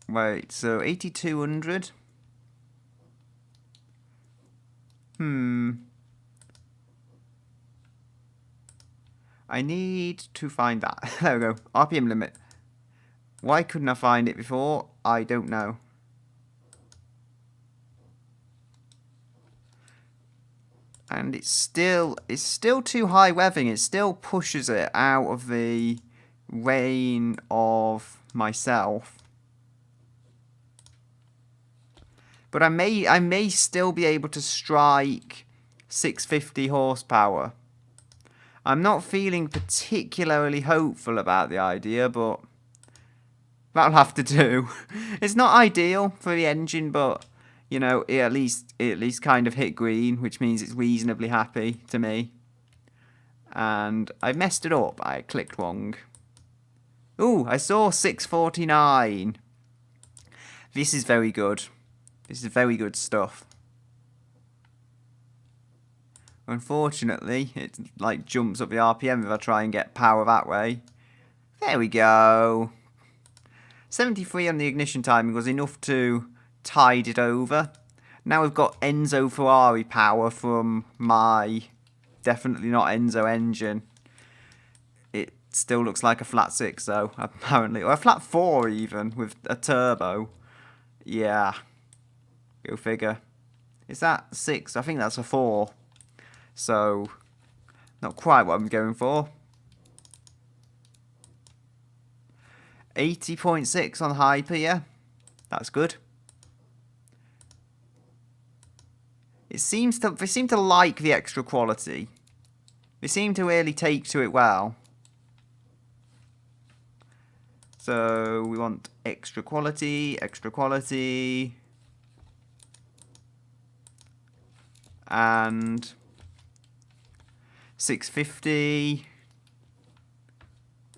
Right, so 8200. I need to find that. There we go. RPM limit. Why couldn't I find it before? I don't know. And it's still too high revving. It still pushes it out of the reign of myself. But I may still be able to strike 650 horsepower. I'm not feeling particularly hopeful about the idea, but that'll have to do. It's not ideal for the engine, but you know, it at least kind of hit green, which means it's reasonably happy to me. And I messed it up. I clicked wrong. Ooh, I saw 649. This is very good. This is very good stuff. Unfortunately, it like jumps up the RPM if I try and get power that way. There we go. 73 on the ignition timing was enough to tided over. Now we've got Enzo Ferrari power from my definitely not Enzo engine. It still looks like a flat 6 though, apparently. Or a flat 4 even, with a turbo. Yeah. Go figure. Is that 6? I think that's a 4. So, not quite what I'm going for. 80.6 on Hyper, yeah. That's good. They seem to like the extra quality. They seem to really take to it well. So we want extra quality, and 650.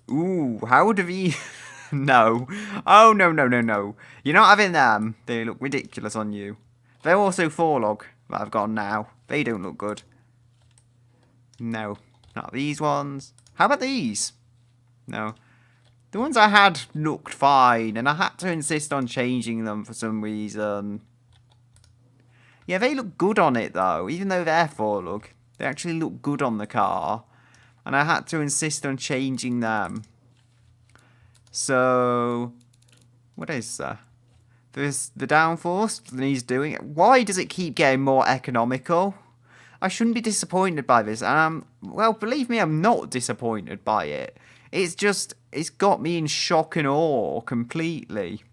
Ooh, how do we... No. Oh, no. You're not having them. They look ridiculous on you. They're also 4-log that I've got now. They don't look good. No. Not these ones. How about these? No. The ones I had looked fine, and I had to insist on changing them for some reason. Yeah, they look good on it, though. Even though they're 4-lug. They actually look good on the car. And I had to insist on changing them. So, what is that? There's the downforce that he's doing. Why does it keep getting more economical? I shouldn't be disappointed by this. Well, believe me, I'm not disappointed by it. It's just, it's got me in shock and awe completely.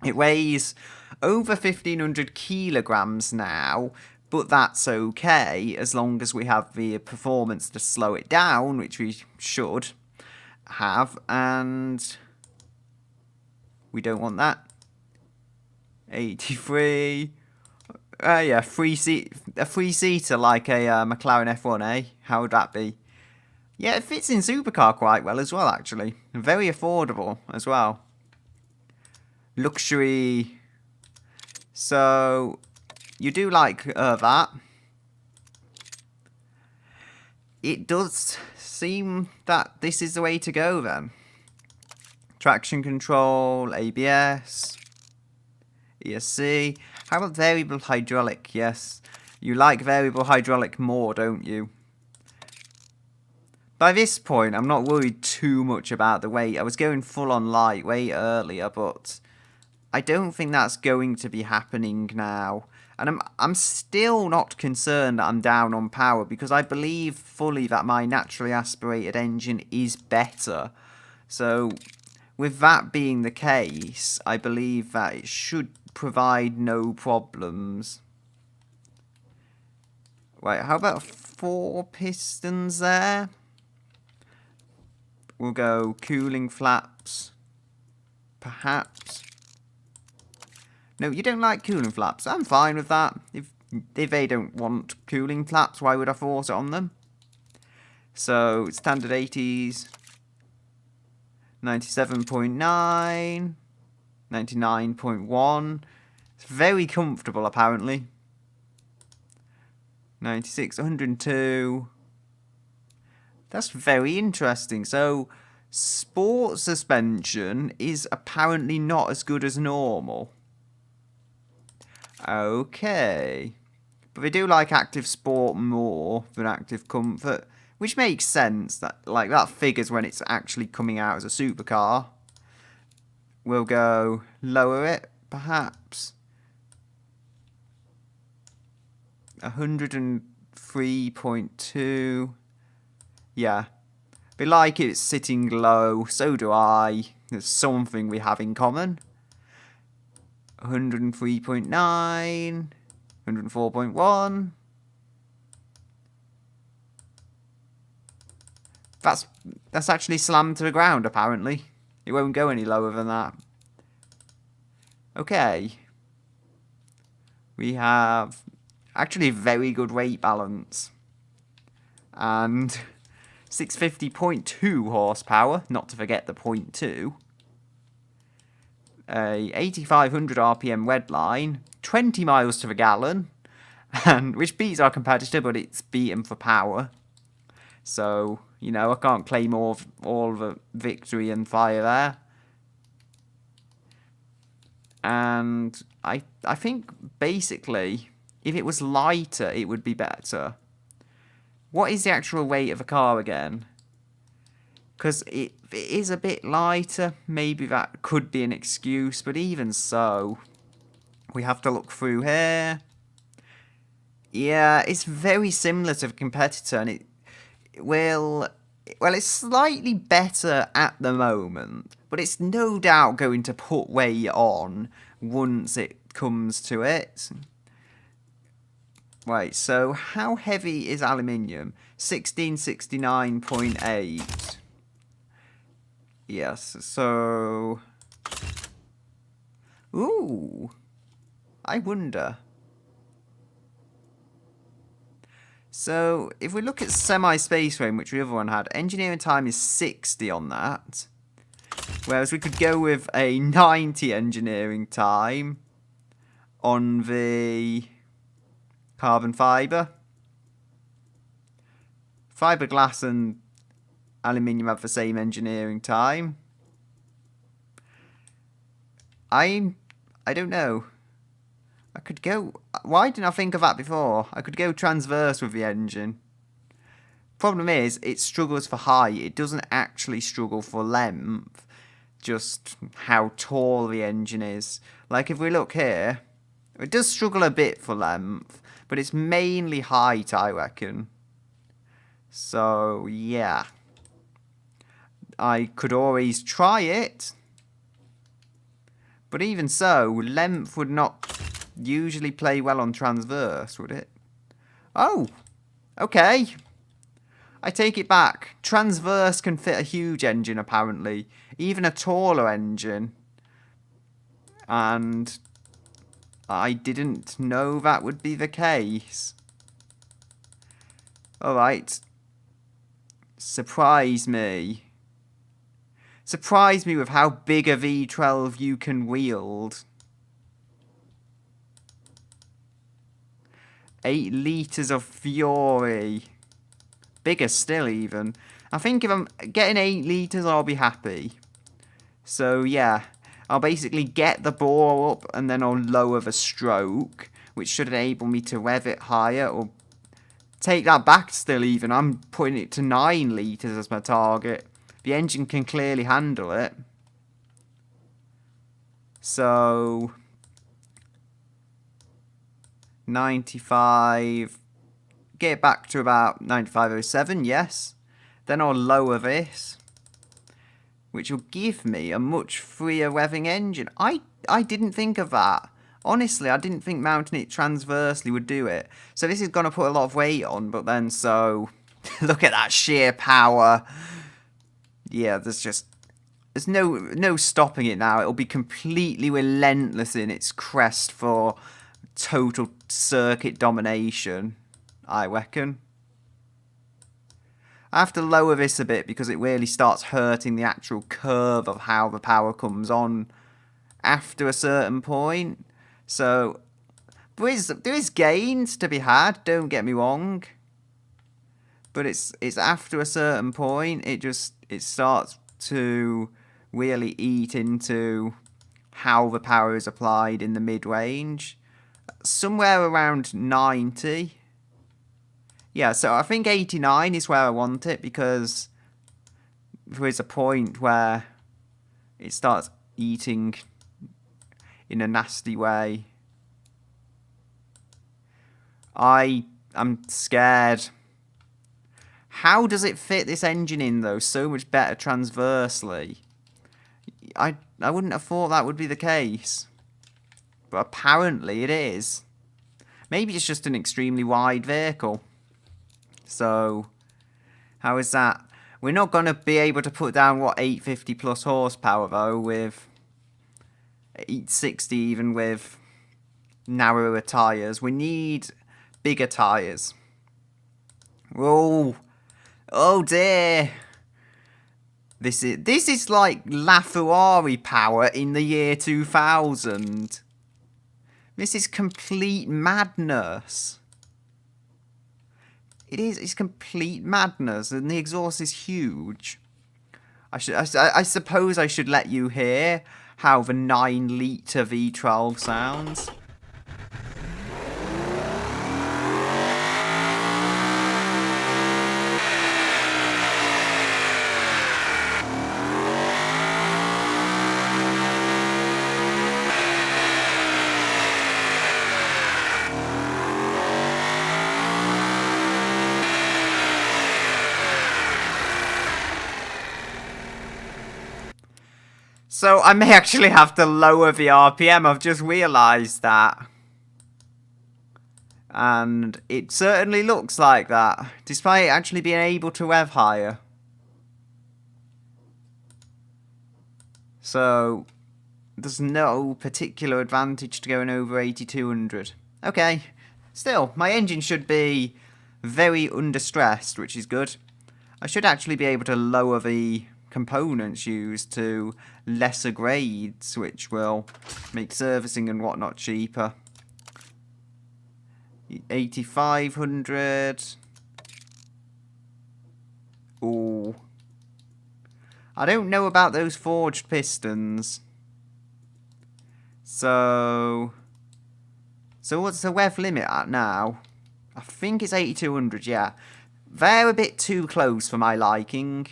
It weighs over 1,500 kilograms now, but that's okay as long as we have the performance to slow it down, which we should have, and we don't want that. 83. Yeah, a three-seater like a McLaren F1, eh? How would that be? Yeah, it fits in supercar quite well as well, actually. Very affordable as well. Luxury. So, you do like that. It does seem that this is the way to go then. Traction control, ABS, ESC. How about variable hydraulic? Yes, you like variable hydraulic more, don't you? By this point, I'm not worried too much about the weight. I was going full on lightweight earlier, but I don't think that's going to be happening now. And I'm still not concerned that I'm down on power, because I believe fully that my naturally aspirated engine is better. So, with that being the case, I believe that it should provide no problems. Right, how about 4 pistons there? We'll go cooling flaps, perhaps. No, you don't like cooling flaps. I'm fine with that. If they don't want cooling flaps, why would I force it on them? So, standard 80s. 97.9. 99.1. It's very comfortable, apparently. 96, 102. That's very interesting. So, sport suspension is apparently not as good as normal. Okay. But they do like active sport more than active comfort, which makes sense. That figures when it's actually coming out as a supercar. We'll go lower it, perhaps. 103.2. Yeah. They like it sitting low, so do I. There's something we have in common. 103.9. 104.1. That's actually slammed to the ground, apparently. It won't go any lower than that. Okay. We have actually very good weight balance. And 650.2 horsepower, not to forget the 0.2. A 8,500 RPM red line, 20 miles to the gallon, and which beats our competitor, but it's beaten for power. So, you know, I can't claim all the victory and fire there. And I think basically, if it was lighter, it would be better. What is the actual weight of a car again? Because if it is a bit lighter, maybe that could be an excuse. But even so, we have to look through here. Yeah, it's very similar to the competitor, and it will... Well, it's slightly better at the moment, but it's no doubt going to put weight on once it comes to it. Right, so how heavy is aluminium? 1669.8. Yes, so... Ooh, I wonder. So, if we look at semi-space frame, which the other one had, engineering time is 60 on that. Whereas we could go with a 90 engineering time on the carbon fibre. Fiberglass and aluminium have the same engineering time. I don't know. I could go... Why didn't I think of that before? I could go transverse with the engine. Problem is, it struggles for height. It doesn't actually struggle for length. Just how tall the engine is. Like, if we look here, it does struggle a bit for length. But it's mainly height, I reckon. So, yeah. I could always try it. But even so, length would not... usually play well on transverse, would it? Oh, okay. I take it back. Transverse can fit a huge engine, apparently. Even a taller engine. And I didn't know that would be the case. Alright. Surprise me. Surprise me with how big a V12 you can wield. 8 litres of fury. Bigger still, even. I think if I'm getting 8 litres, I'll be happy. So, yeah. I'll basically get the bore up, and then I'll lower the stroke, which should enable me to rev it higher, or take that back still, even. I'm putting it to 9 litres as my target. The engine can clearly handle it. So... 95, get it back to about 9507, yes. Then I'll lower this, which will give me a much freer revving engine. I didn't think of that. Honestly, I didn't think mounting it transversely would do it. So this is going to put a lot of weight on, but then so... look at that sheer power. Yeah, there's no stopping it now. It'll be completely relentless in its crest for... total circuit domination, I reckon. I have to lower this a bit because it really starts hurting the actual curve of how the power comes on after a certain point. So, there is gains to be had, don't get me wrong. But it's after a certain point, it starts to really eat into how the power is applied in the mid-range. Somewhere around 90. Yeah, so I think 89 is where I want it, because there is a point where it starts eating in a nasty way. I'm scared. How does it fit this engine in, though, so much better transversely? I wouldn't have thought that would be the case. But apparently it is. Maybe it's just an extremely wide vehicle. So, how is that? We're not going to be able to put down, what, 850 plus horsepower, though, with 860 even with narrower tyres. We need bigger tyres. Oh dear. This is like LaFerrari power in the year 2000. This is complete madness. It's complete madness, and the exhaust is huge. I suppose I should let you hear how the 9-litre V12 sounds. So I may actually have to lower the RPM, I've just realised that. And it certainly looks like that, despite actually being able to rev higher. So there's no particular advantage to going over 8200. Okay, still, my engine should be very understressed, which is good. I should actually be able to lower the components used to lesser grades, which will make servicing and whatnot cheaper. 8500. Ooh. I don't know about those forged pistons. So what's the rev limit at now? I think it's 8200, yeah. They're a bit too close for my liking.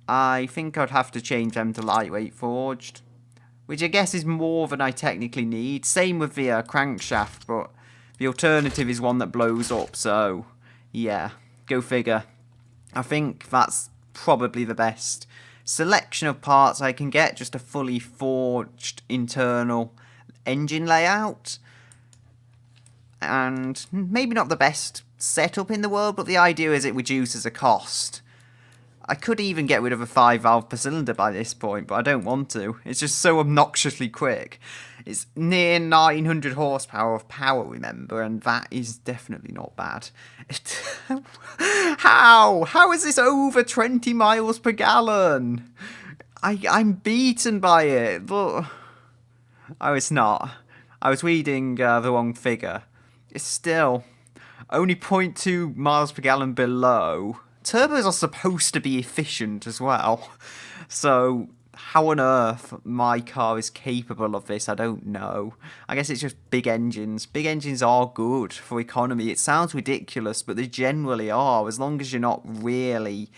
I think I'd have to change them to lightweight forged, which I guess is more than I technically need. Same with the crankshaft, but the alternative is one that blows up, so yeah, go figure. I think that's probably the best selection of parts I can get, just a fully forged internal engine layout. And maybe not the best setup in the world, but the idea is it reduces the cost. I could even get rid of a 5-valve per cylinder by this point, but I don't want to. It's just so obnoxiously quick. It's near 900 horsepower of power, remember, and that is definitely not bad. How? How is this over 20 miles per gallon? I'm beaten by it, but... Oh, it's not. I was reading the wrong figure. It's still only 0.2 miles per gallon below. Turbos are supposed to be efficient as well. So, how on earth my car is capable of this, I don't know. I guess it's just big engines. Big engines are good for economy. It sounds ridiculous, but they generally are, as long as you're not really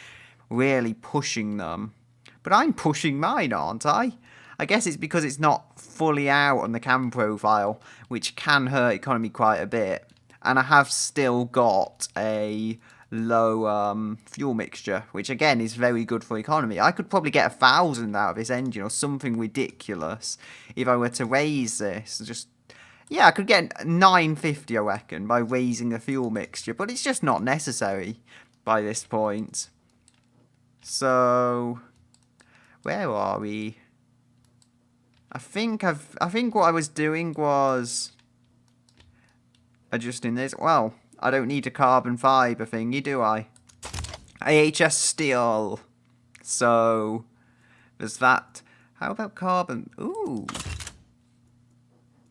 pushing them. But I'm pushing mine, aren't I? I guess it's because it's not fully out on the cam profile, which can hurt economy quite a bit. And I have still got a low fuel mixture, which again is very good for economy. I could probably get 1,000 out of this engine or something ridiculous if I were to raise this. Just, yeah, I could get 950, I reckon, by raising the fuel mixture, but it's just not necessary by this point. So, where are we? I think what I was doing was adjusting this. Well, I don't need a carbon fibre thingy, do I? AHS steel. So, there's that. How about carbon? Ooh.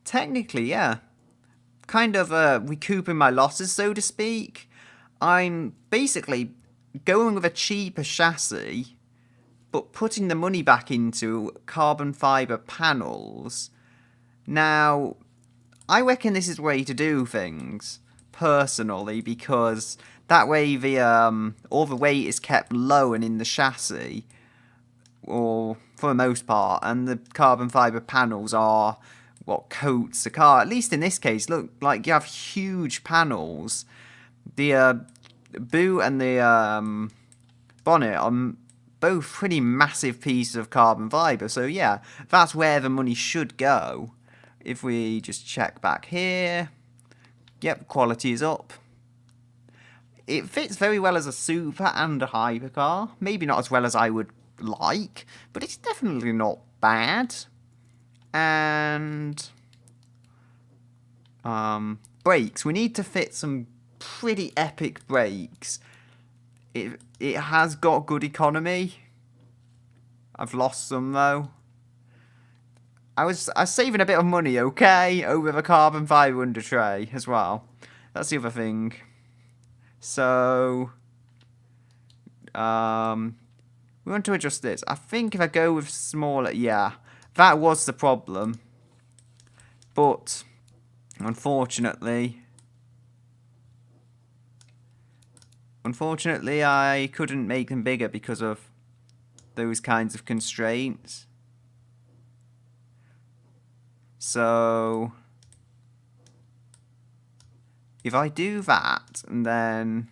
Technically, yeah. Kind of recouping my losses, so to speak. I'm basically going with a cheaper chassis, but putting the money back into carbon fibre panels. Now, I reckon this is the way to do things, personally, because that way the all the weight is kept low and in the chassis, or for the most part, and the carbon fibre panels are what coats the car. At least in this case, look, like you have huge panels. The boot and the bonnet are both pretty massive pieces of carbon fibre, so yeah, that's where the money should go. If we just check back here, yep, quality is up. It fits very well as a super and a hypercar. Maybe not as well as I would like, but it's definitely not bad. And brakes. We need to fit some pretty epic brakes. It has got good economy. I've lost some though. I was saving a bit of money, okay, over the carbon fibre under tray as well. That's the other thing. So, we want to adjust this. I think if I go with smaller, yeah, That was the problem. But, unfortunately, I couldn't make them bigger because of those kinds of constraints. So, if I do that, and then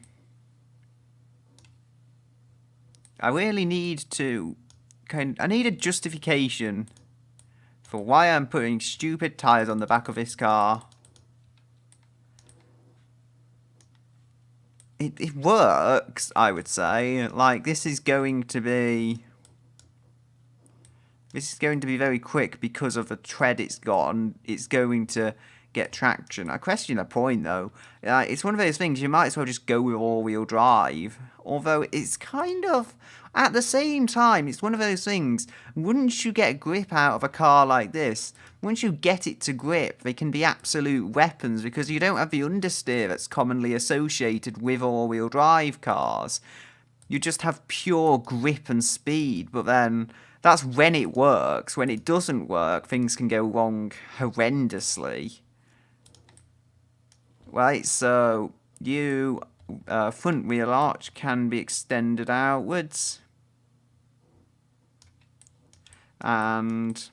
I really need to I need a justification for why I'm putting stupid tyres on the back of this car. It works, I would say. Like, this is going to be very quick because of the tread it's got, and it's going to get traction. I question the point, though. It's one of those things, you might as well just go with all-wheel drive. Although it's kind of, at the same time, it's one of those things, once you get grip out of a car like this, once you get it to grip, they can be absolute weapons because you don't have the understeer that's commonly associated with all-wheel drive cars. You just have pure grip and speed, but then that's when it works. When it doesn't work, things can go wrong horrendously. Right, so front wheel arch can be extended outwards. And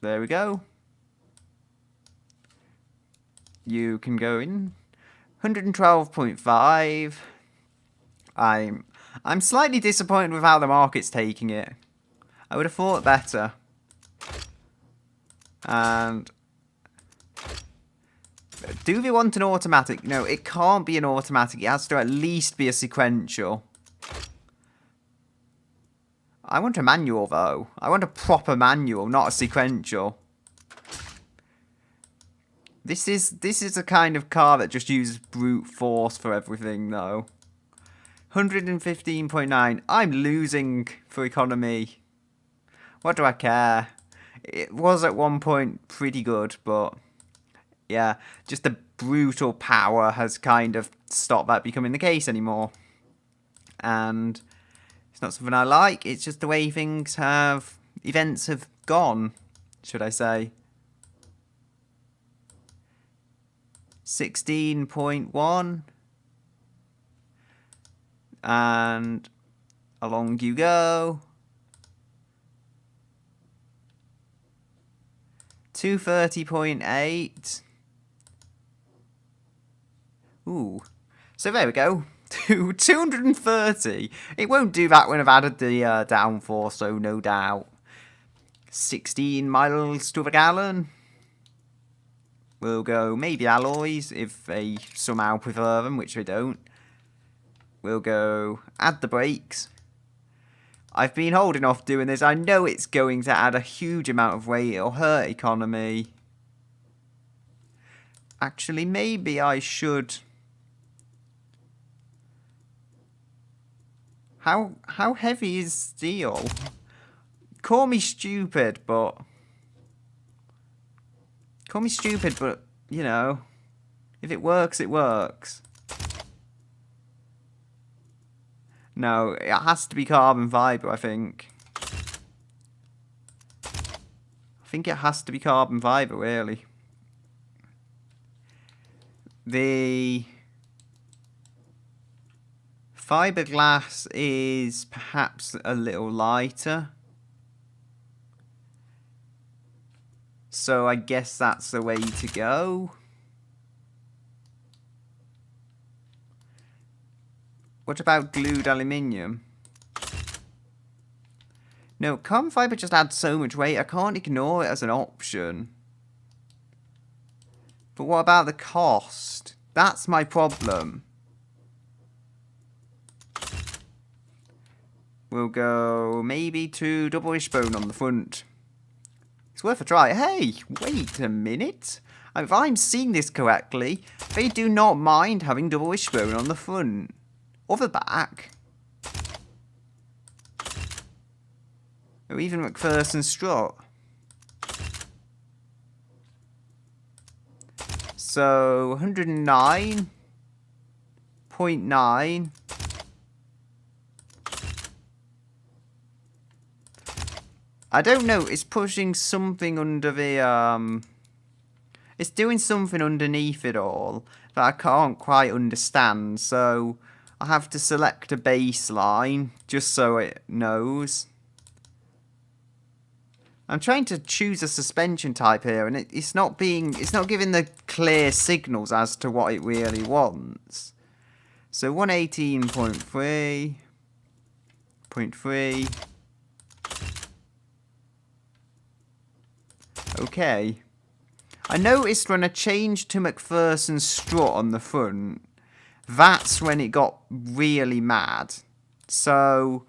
there we go. You can go in 112.5. I'm slightly disappointed with how the market's taking it. I would have thought better. And do we want an automatic? No, it can't be an automatic. It has to at least be a sequential. I want a manual, though. I want a proper manual, not a sequential. This is a kind of car that just uses brute force for everything, though. 115.9. I'm losing for economy. What do I care? It was at one point pretty good, but yeah, just the brutal power has kind of stopped that becoming the case anymore. And it's not something I like, it's just the way events have gone, should I say. 16.1. And along you go. 230.8. Ooh. So there we go. 230. It won't do that when I've added the downforce, so no doubt. 16 miles to the gallon. We'll go maybe alloys if they somehow prefer them, which they don't. We'll go add the brakes. I've been holding off doing this. I know it's going to add a huge amount of weight. It'll hurt economy. Actually, maybe I should. How heavy is steel? Call me stupid, but you know, if it works, it works. No, it has to be carbon fibre, I think. I think it has to be carbon fibre, really. The fiberglass is perhaps a little lighter. So I guess that's the way to go. What about glued aluminium? No, carbon fibre just adds so much weight, I can't ignore it as an option. But what about the cost? That's my problem. We'll go maybe to double wishbone on the front. It's worth a try. Hey, wait a minute. If I'm seeing this correctly, they do not mind having double wishbone on the front. Or the back. Or even McPherson strut. So 109.9. I don't know. It's pushing something under the It's doing something underneath it all that I can't quite understand. So I have to select a baseline just so it knows. I'm trying to choose a suspension type here, and it's not giving the clear signals as to what it really wants. So 118.3.3. Okay. I noticed when I changed to McPherson's strut on the front, that's when it got really mad. So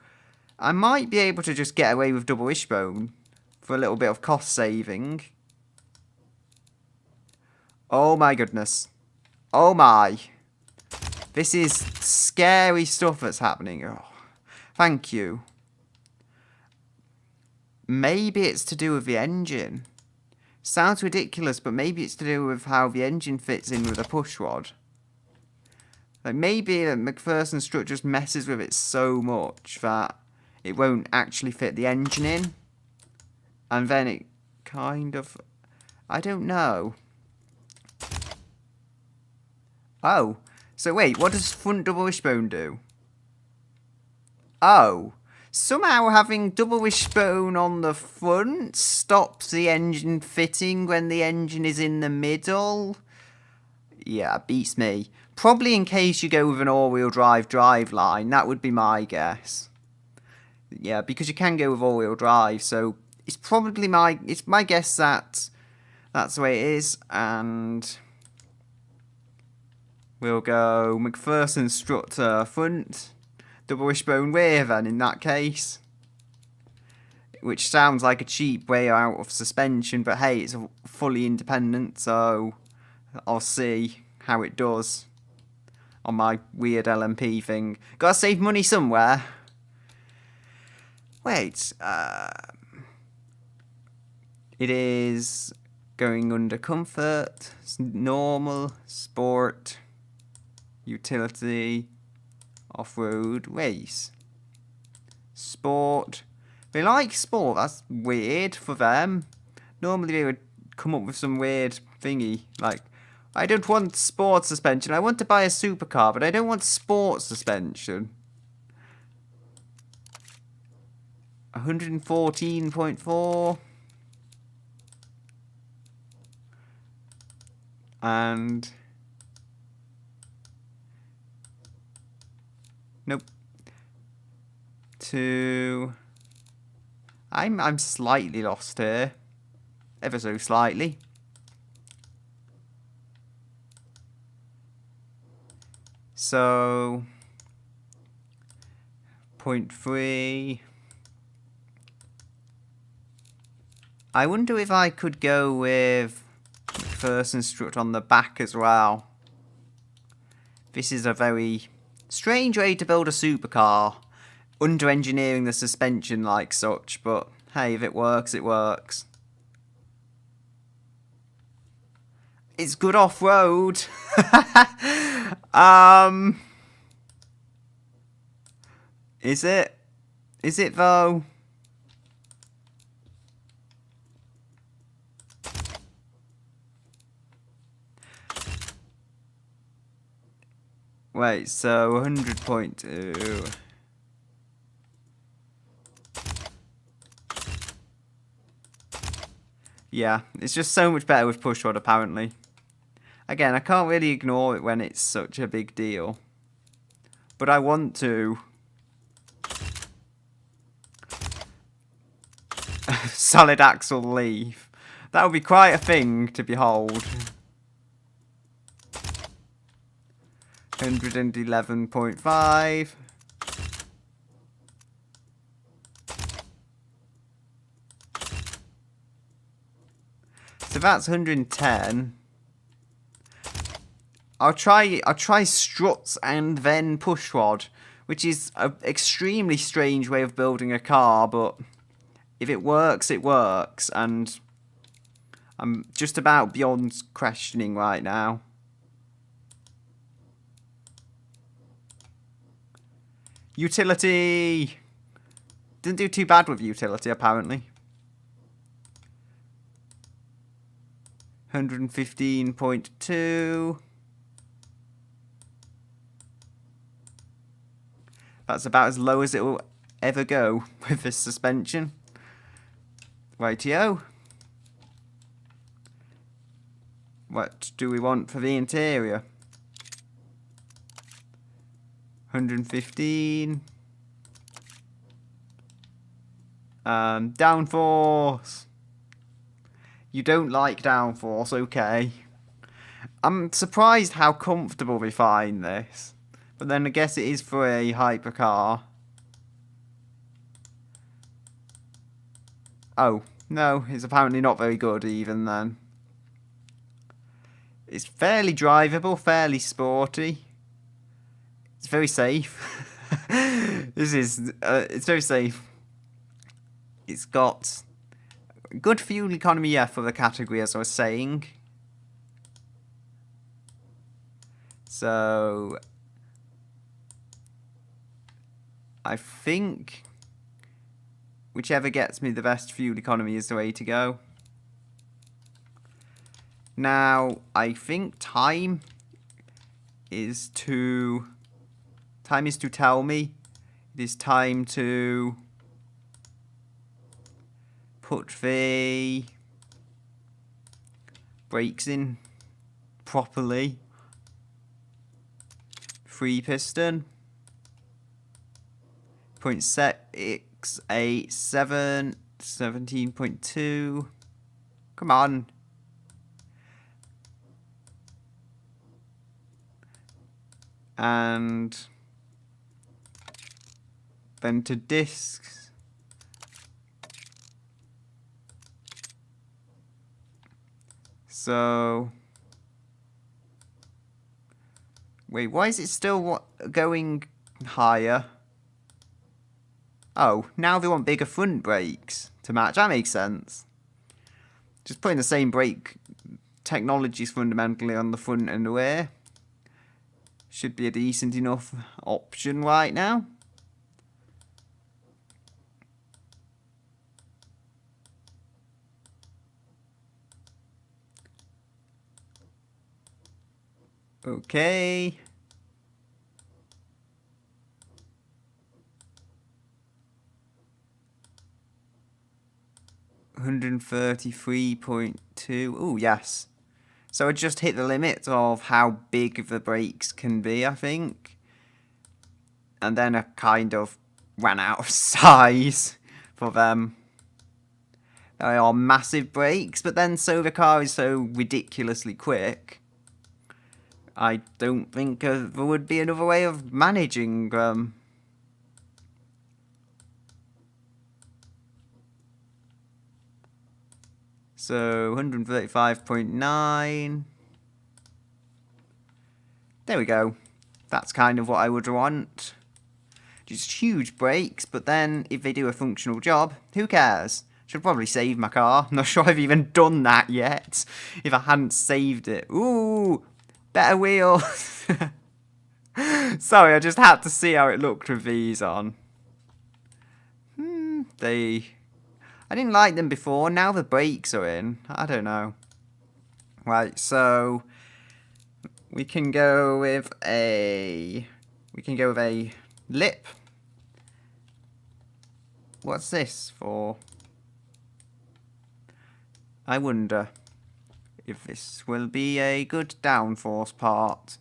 I might be able to just get away with double wishbone for a little bit of cost saving. Oh my goodness. Oh my. This is scary stuff that's happening. Oh, thank you. Maybe it's to do with the engine. Sounds ridiculous, but maybe it's to do with how the engine fits in with a pushrod. Like maybe a McPherson strut just messes with it so much that it won't actually fit the engine in. And then it kind of... I don't know. Oh. So wait, what does front double wishbone do? Oh. Somehow having double wishbone on the front stops the engine fitting when the engine is in the middle. Yeah, beats me. Probably in case you go with an all-wheel drive driveline, that would be my guess. Yeah, because you can go with all-wheel drive, so it's probably my guess that that's the way it is, and we'll go McPherson strut front, double wishbone rear then in that case. Which sounds like a cheap way out of suspension, but hey, it's fully independent, so I'll see how it does on my weird LMP thing. Gotta save money somewhere. Wait, it is going under comfort, normal, sport, utility, off-road, race, sport. They like sport, that's weird for them. Normally they would come up with some weird thingy, like, I don't want sport suspension, I want to buy a supercar, but I don't want sport suspension. 114.4. And... nope. 2... I'm slightly lost here. Ever so slightly. So... 0.3... I wonder if I could go with McPherson strut on the back as well. This is a very strange way to build a supercar. Under-engineering the suspension like such, but hey, if it works, it works. It's good off-road. Is it? Is it though? Wait, so 100.2. Yeah, it's just so much better with pushrod apparently. Again, I can't really ignore it when it's such a big deal. But I want to. Solid axle leaf. That would be quite a thing to behold. 111.5. So that's 110. I'll try struts and then pushrod, which is an extremely strange way of building a car, but if it works, it works, and I'm just about beyond questioning right now. Utility! Didn't do too bad with utility, apparently. 115.2. That's about as low as it will ever go with this suspension. Rightio. What do we want for the interior? 115. Downforce. You don't like downforce, okay. I'm surprised how comfortable we find this. But then I guess it is for a hypercar. Oh, no, it's apparently not very good even then. It's fairly drivable, fairly sporty. It's very safe. It's very safe. It's got good fuel economy, yeah, for the category, as I was saying. So I think whichever gets me the best fuel economy is the way to go. Now, I think time is to tell me it is time to put the brakes in properly. 3 piston. 0.687, 17.2. Come on. And then to discs. So wait, why is it still going higher? Oh, now they want bigger front brakes to match. That makes sense. Just putting the same brake technologies fundamentally on the front and the rear should be a decent enough option right now. Okay. $133.2. Oh, yes. So I just hit the limit of how big the brakes can be, I think. And then I kind of ran out of size for them. They are massive brakes, but then so the car is so ridiculously quick. I don't think there would be another way of managing them. So 135.9. There we go. That's kind of what I would want. Just huge brakes, but then if they do a functional job, who cares? Should probably save my car. I'm not sure I've even done that yet. If I hadn't saved it. Ooh, better wheels. Sorry, I just had to see how it looked with these on. I didn't like them before. Now the brakes are in. I don't know. Right, so we can go with a lip. What's this for? I wonder if this will be a good downforce part.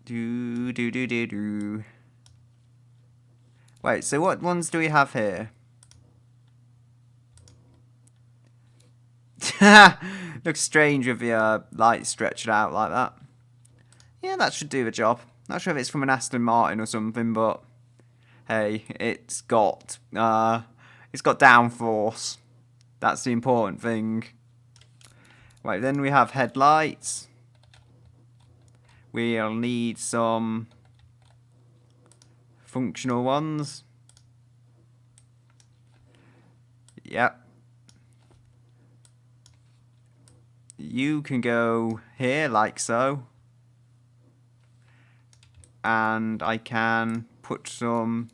Do. Wait, so what ones do we have here? Looks strange with the light stretched out like that. Yeah, that should do the job. Not sure if it's from an Aston Martin or something, but hey, it's got downforce. That's the important thing. Right, then we have headlights. We'll need some functional ones. Yep. You can go here like so. And I can put some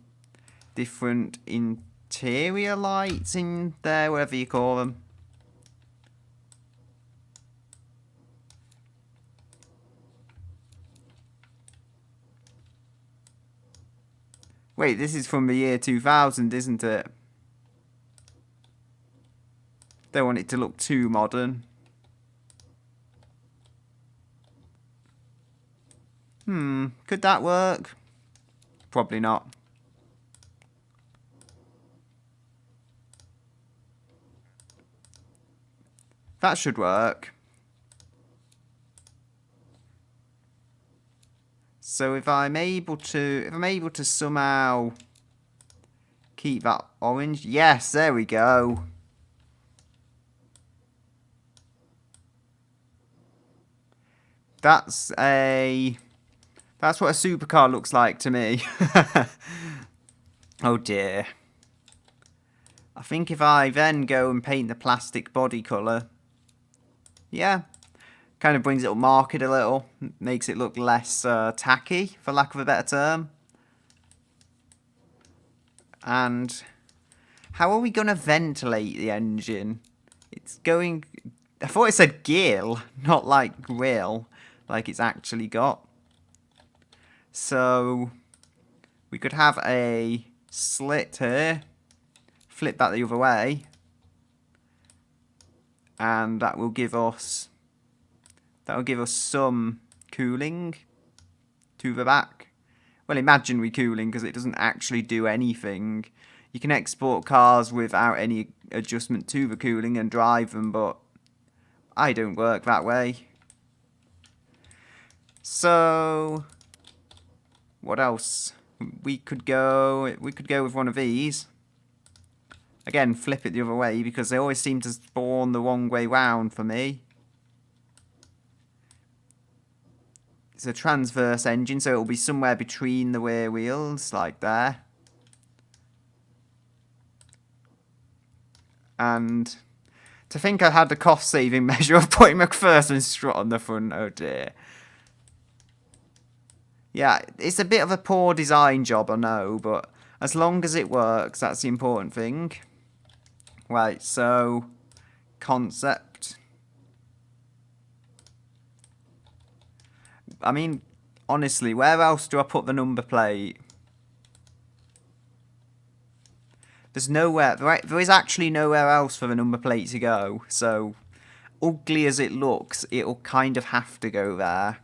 different interior lights in there, whatever you call them. Wait, this is from the year 2000, isn't it? Don't want it to look too modern. Could that work? Probably not. That should work. So if I'm able to somehow keep that orange, yes, there we go. That's what a supercar looks like to me. Oh dear. I think if I then go and paint the plastic body colour, yeah, kind of brings it up market a little, makes it look less tacky, for lack of a better term. And how are we going to ventilate the engine? It's going... I thought it said gill, not like grill, like it's actually got. So we could have a slit here, flip that the other way, and that will give us some cooling to the back. Well, imaginary cooling, because it doesn't actually do anything. You can export cars without any adjustment to the cooling and drive them, but I don't work that way. So what else? We could go with one of these. Again, flip it the other way, because they always seem to spawn the wrong way round for me. It's a transverse engine, so it'll be somewhere between the rear wheels, like there. And to think I had the cost-saving measure of putting McPherson strut on the front, oh dear. Yeah, it's a bit of a poor design job, I know, but as long as it works, that's the important thing. Right, so concept. I mean, honestly, where else do I put the number plate? There's nowhere, there is actually nowhere else for the number plate to go, so ugly as it looks, it'll kind of have to go there.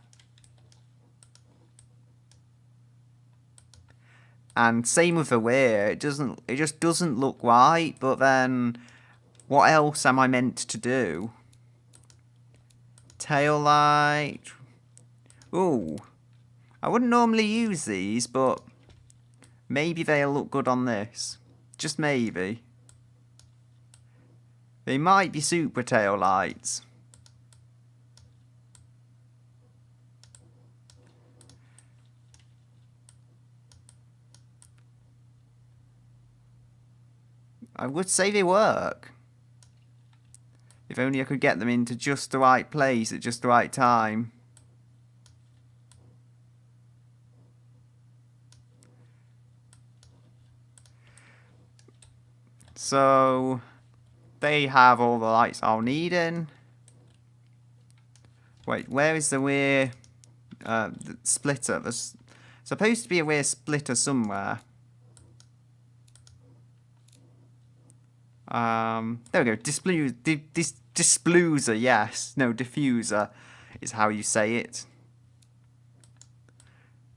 And same with the rear, it just doesn't look right, but then what else am I meant to do? Tail light. Ooh, I wouldn't normally use these, but maybe they'll look good on this. Just maybe. They might be super tail lights. I would say they work. If only I could get them into just the right place at just the right time. So they have all the lights I'll need in. Wait, where is the rear the splitter? There's supposed to be a rear splitter somewhere. There we go. Displuser, yes. No, diffuser is how you say it.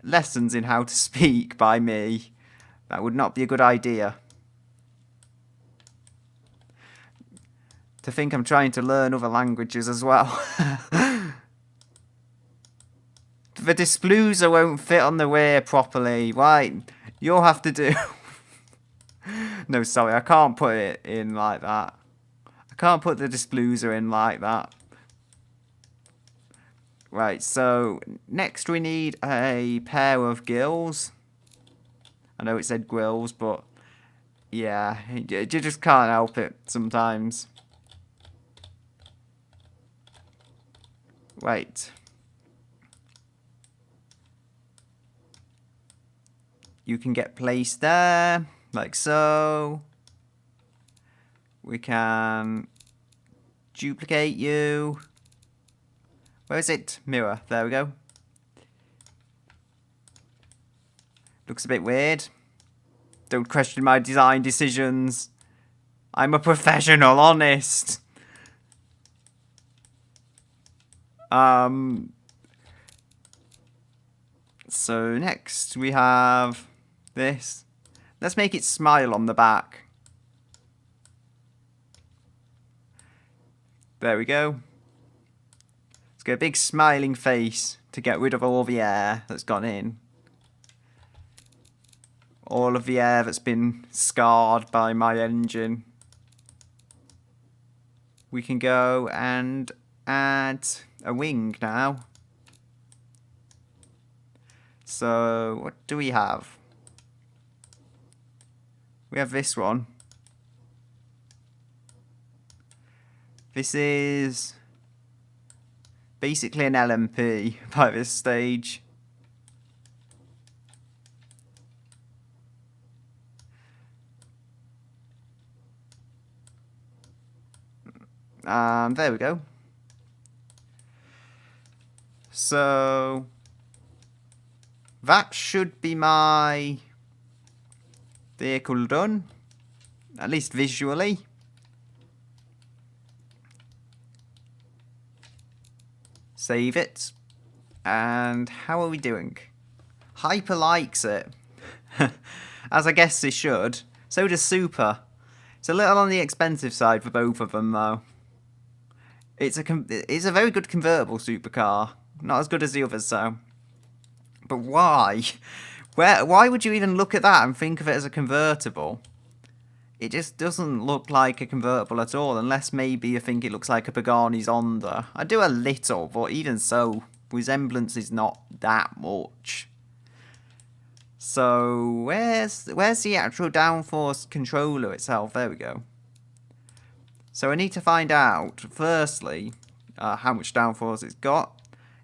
Lessons in how to speak by me. That would not be a good idea. To think I'm trying to learn other languages as well. The displuser won't fit on the rear properly. Right, you'll have to do... No, sorry, I can't put it in like that. I can't put the displuser in like that. Right, so next we need a pair of gills. I know it said grills, but yeah, you just can't help it sometimes. Wait. You can get placed there. like so. We can duplicate you. Where is it? Mirror. There we go. Looks a bit weird. Don't question my design decisions. I'm a professional, honest. So next we have this. Let's make it smile on the back. There we go. Let's get a big smiling face to get rid of all the air that's gone in. All of the air that's been scarred by my engine. We can go and add a wing now. So, what do we have? We have this one. This is basically an LMP by this stage. There we go. So that should be my vehicle done, at least visually. Save it. And how are we doing? Hyper likes it, as I guess they should. So does Super. It's a little on the expensive side for both of them, though. It's a very good convertible supercar. Not as good as the others, though. But why? Why would you even look at that and think of it as a convertible? It just doesn't look like a convertible at all, unless maybe you think it looks like a Pagani Zonda. I do a little, but even so, resemblance is not that much. So, where's the actual downforce controller itself? There we go. So I need to find out, firstly, how much downforce it's got.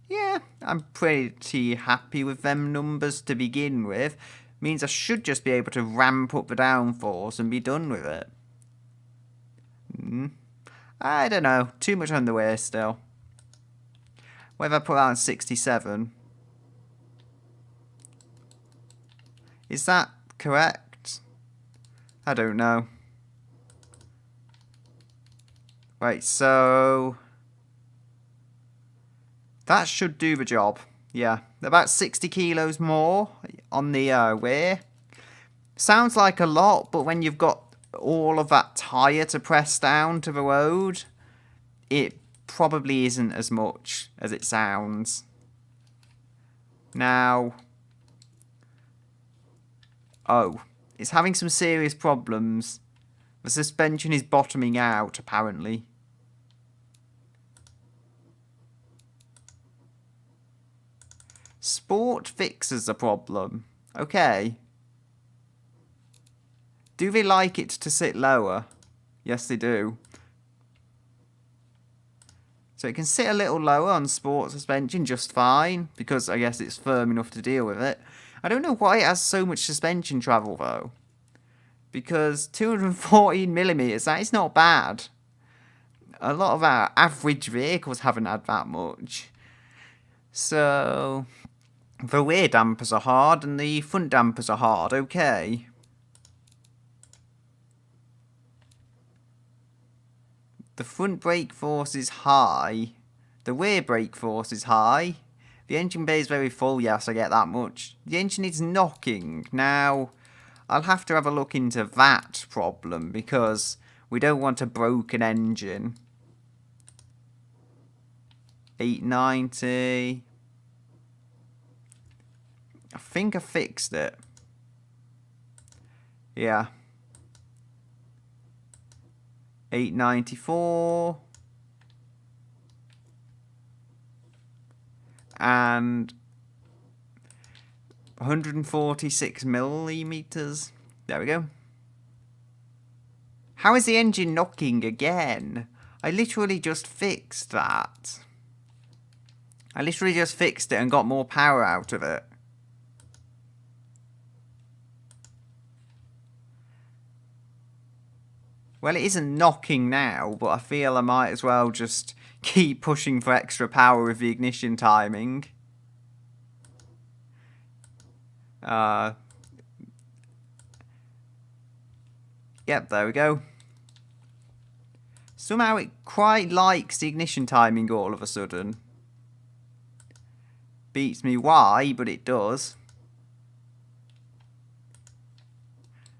Yeah, I'm pretty happy with them numbers to begin with. Means I should just be able to ramp up the downforce and be done with it. I don't know. Too much on the way still. What if I put that on 67? Is that correct? I don't know. Right, so that should do the job. Yeah, about 60 kilos more on the rear. Sounds like a lot, but when you've got all of that tyre to press down to the road, it probably isn't as much as it sounds. Now, oh, it's having some serious problems. The suspension is bottoming out, apparently. Sport fixes the problem. Okay. Do they like it to sit lower? Yes, they do. So it can sit a little lower on sport suspension just fine, because I guess it's firm enough to deal with it. I don't know why it has so much suspension travel, though. Because 214mm, that is not bad. A lot of our average vehicles haven't had that much. So the rear dampers are hard and the front dampers are hard, okay. The front brake force is high. The rear brake force is high. The engine bay is very full, yes, I get that much. The engine is knocking. Now, I'll have to have a look into that problem because we don't want a broken engine. 890. I think I fixed it. Yeah. 894. And 146mm. There we go. How is the engine knocking again? I literally just fixed that. I literally just fixed it and got more power out of it. Well, it isn't knocking now, but I feel I might as well just keep pushing for extra power with the ignition timing. Yep, there we go. Somehow it quite likes the ignition timing all of a sudden. Beats me why, but it does.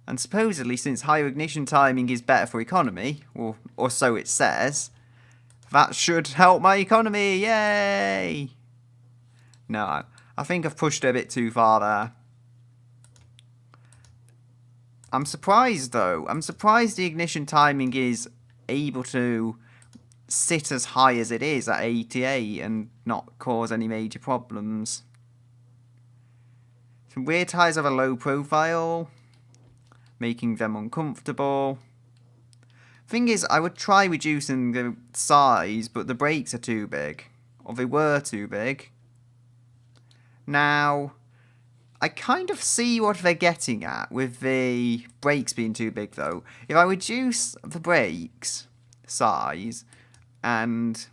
And supposedly, since higher ignition timing is better for economy, or so it says, that should help my economy, yay! No, I think I've pushed it a bit too far there. I'm surprised though. I'm surprised the ignition timing is able to sit as high as it is at 88 and not cause any major problems. Some rear tyres have a low profile, making them uncomfortable. Thing is, I would try reducing the size, but the brakes are too big. Or they were too big. Now, I kind of see what they're getting at with the brakes being too big though. If I reduce the brakes size, and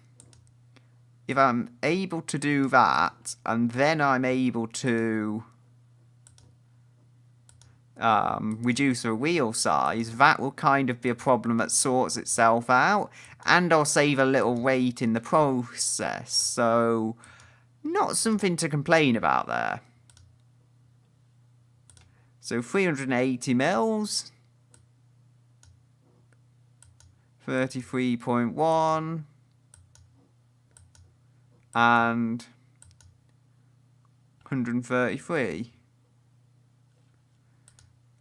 if I'm able to do that, and then I'm able to reduce the wheel size, that will kind of be a problem that sorts itself out, and I'll save a little weight in the process, so not something to complain about there. So 380 mils, 33.1, and 133.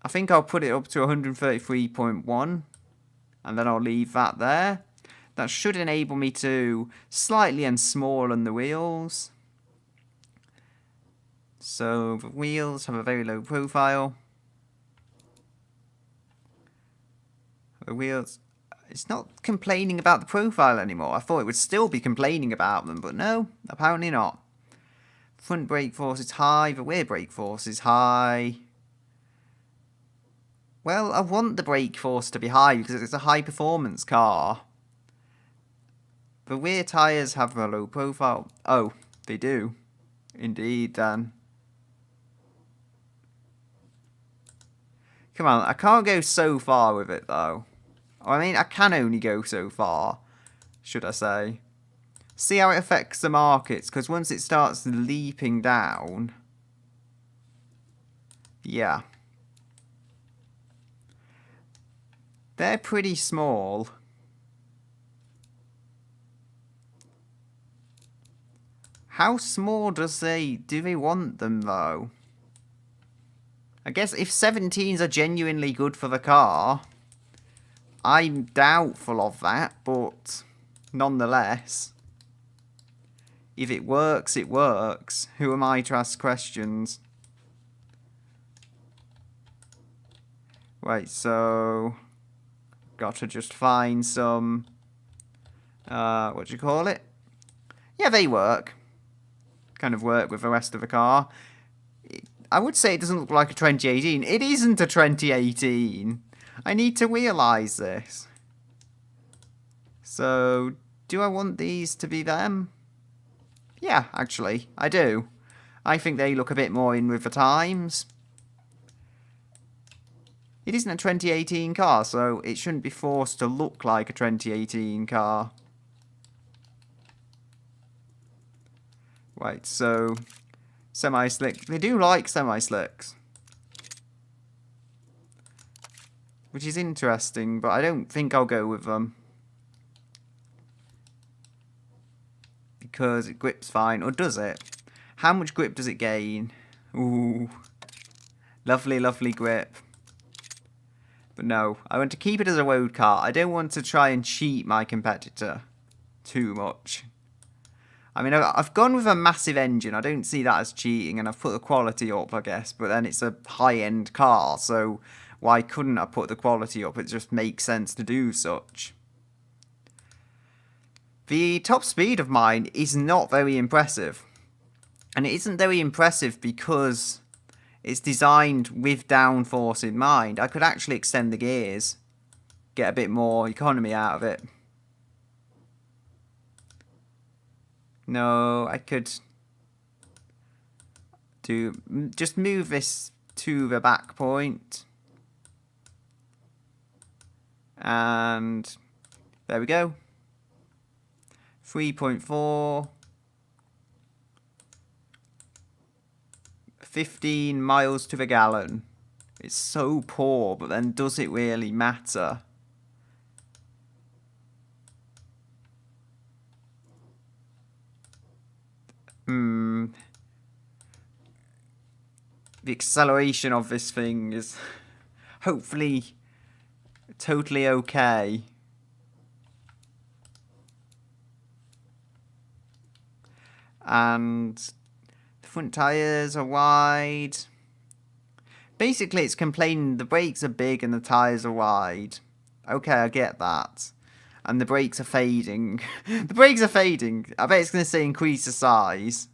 I think I'll put it up to 133.1, and then I'll leave that there. That should enable me to slightly unsmallen the wheels. So the wheels have a very low profile. The wheels, it's not complaining about the profile anymore. I thought it would still be complaining about them, but no, apparently not. Front brake force is high, the rear brake force is high. Well, I want the brake force to be high because it's a high performance car. The rear tyres have a low profile. Oh, they do. Indeed, then. Come on, I can't go so far with it, though. I mean, I can only go so far, should I say. See how it affects the markets, because once it starts leaping down... Yeah. They're pretty small. How small do they want them, though? I guess if 17s are genuinely good for the car, I'm doubtful of that, but nonetheless, if it works, it works. Who am I to ask questions? Right, so got to just find some, what do you call it? Yeah, they work. Kind of work with the rest of the car. I would say it doesn't look like a 2018. It isn't a 2018. I need to realise this. So, do I want these to be them? Yeah, actually, I do. I think they look a bit more in with the times. It isn't a 2018 car, so it shouldn't be forced to look like a 2018 car. Right, so... semi-slick. They do like semi-slicks. Which is interesting, but I don't think I'll go with them. Because it grips fine. Or does it? How much grip does it gain? Ooh. Lovely, lovely grip. But no, I want to keep it as a road car. I don't want to try and cheat my competitor too much. I mean, I've gone with a massive engine. I don't see that as cheating, and I've put the quality up, I guess. But then it's a high-end car, so why couldn't I put the quality up? It just makes sense to do such. The top speed of mine is not very impressive. And it isn't very impressive because it's designed with downforce in mind. I could actually extend the gears. get a bit more economy out of it. No, I could just move this to the back point. And there we go. 3.4. 15 miles to the gallon. It's so poor, but then does it really matter? The acceleration of this thing is hopefully totally okay. And the front tyres are wide. Basically, it's complaining the brakes are big and the tyres are wide. Okay, I get that. And the brakes are fading. The brakes are fading. I bet it's going to say increase the size.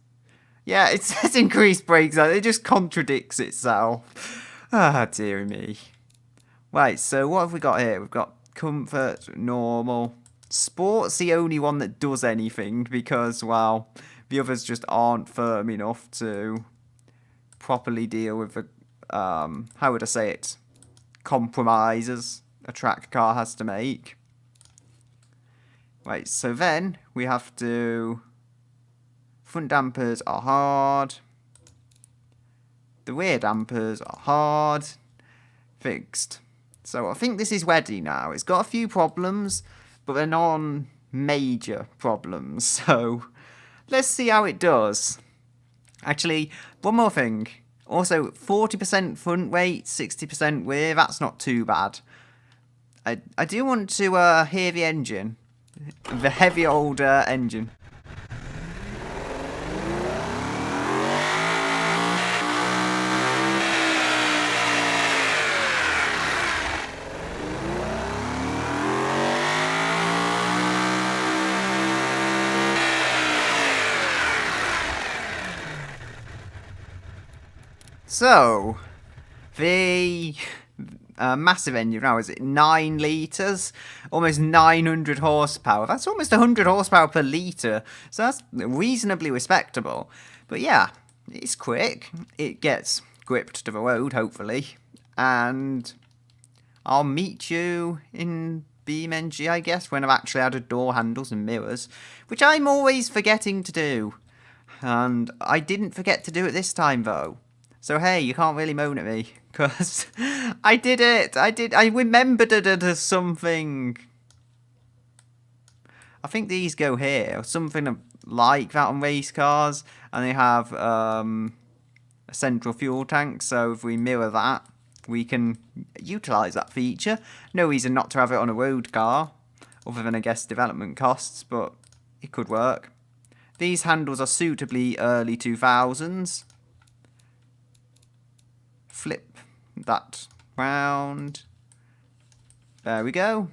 Yeah, it says increase brakes. It just contradicts itself. Ah, dearie me. Right, so what have we got here? We've got comfort, normal. Sport's the only one that does anything because, well, the others just aren't firm enough to properly deal with the, how would I say it, compromises a track car has to make. Right, so then we have to, front dampers are hard, the rear dampers are hard, fixed. So I think this is ready now. It's got a few problems, but they're non-major problems, so let's see how it does. Actually, one more thing. Also, 40% front weight, 60% rear, that's not too bad. I do want to hear the engine. The heavy old engine. So, the massive engine now is 9 litres, almost 900 horsepower. That's almost 100 horsepower per litre, so that's reasonably respectable. But yeah, it's quick. It gets gripped to the road, hopefully. And I'll meet you in BeamNG, I guess, when I've actually added door handles and mirrors, which I'm always forgetting to do. And I didn't forget to do it this time, though. So hey, you can't really moan at me, because I did it. I remembered it as something. I think these go here, or something like that on race cars, and they have a central fuel tank, so if we mirror that, we can utilise that feature. No reason not to have it on a road car, other than I guess development costs, but it could work. These handles are suitably early 2000s. Flip that round. There we go.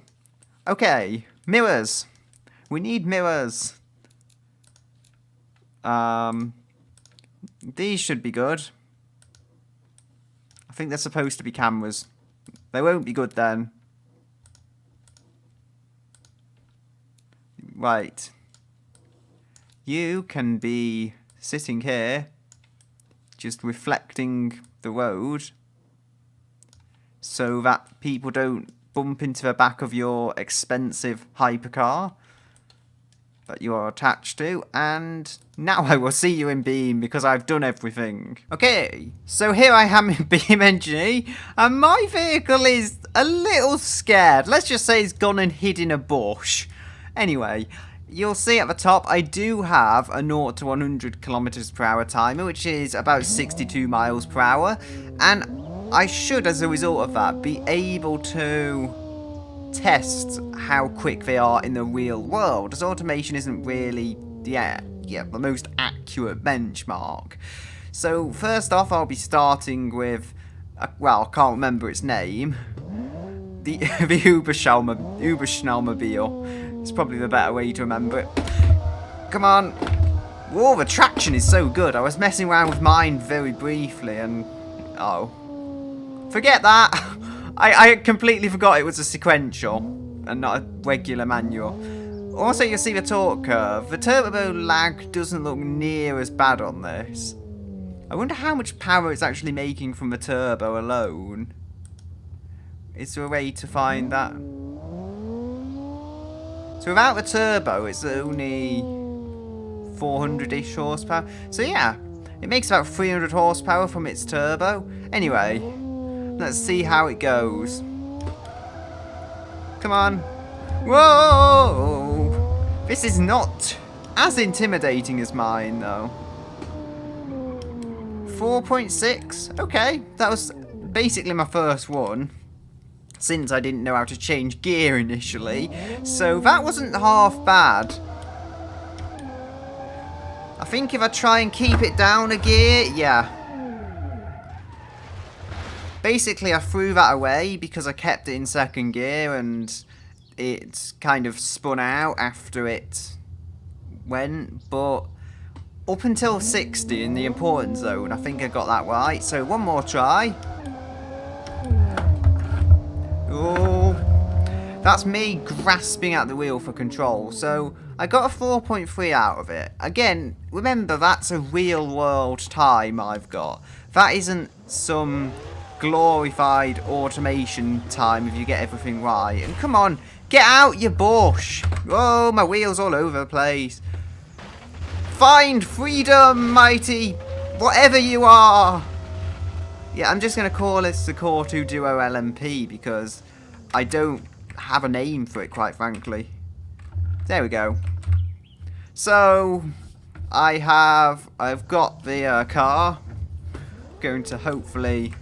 Okay, mirrors. We need mirrors. These should be good. I think they're supposed to be cameras. They won't be good then. Right. You can be sitting here, just reflecting the road, so that people don't bump into the back of your expensive hypercar that you are attached to. And now I will see you in Beam because I've done everything. Okay, so here I am in BeamNG, and my vehicle is a little scared. Let's just say it's gone and hid in a bush. Anyway, you'll see at the top I do have a 0 to 100 kilometers per hour timer, which is about 62 miles per hour, and I should, as a result of that, be able to test how quick they are in the real world, as automation isn't really the most accurate benchmark. So first off, I'll be starting with, well, I can't remember its name, the Uberschnell mobile. It's probably the better way to remember it. Come on. Whoa, the traction is so good. I was messing around with mine very briefly and... oh. Forget that. I completely forgot it was a sequential and not a regular manual. Also, you'll see the torque curve. The turbo lag doesn't look near as bad on this. I wonder how much power it's actually making from the turbo alone. Is there a way to find that? So without the turbo, it's only 400-ish horsepower. So yeah, it makes about 300 horsepower from its turbo. Anyway, let's see how it goes. Come on. Whoa! This is not as intimidating as mine, though. 4.6? Okay, that was basically my first one, since I didn't know how to change gear initially. So that wasn't half bad. I think if I try and keep it down a gear, yeah. Basically, I threw that away because I kept it in second gear and it kind of spun out after it went. But up until 60 in the important zone, I think I got that right. So one more try. Oh, that's me grasping at the wheel for control. So I got a 4.3 out of it. Again, remember, that's a real world time I've got. That isn't some glorified automation time if you get everything right. And come on, get out, you bush. Oh, my wheel's all over the place. Find freedom, mighty whatever you are. Yeah, I'm just going to call this the Core 2 Duo LMP because I don't have a name for it, quite frankly. There we go. So, I've got the car. Going to hopefully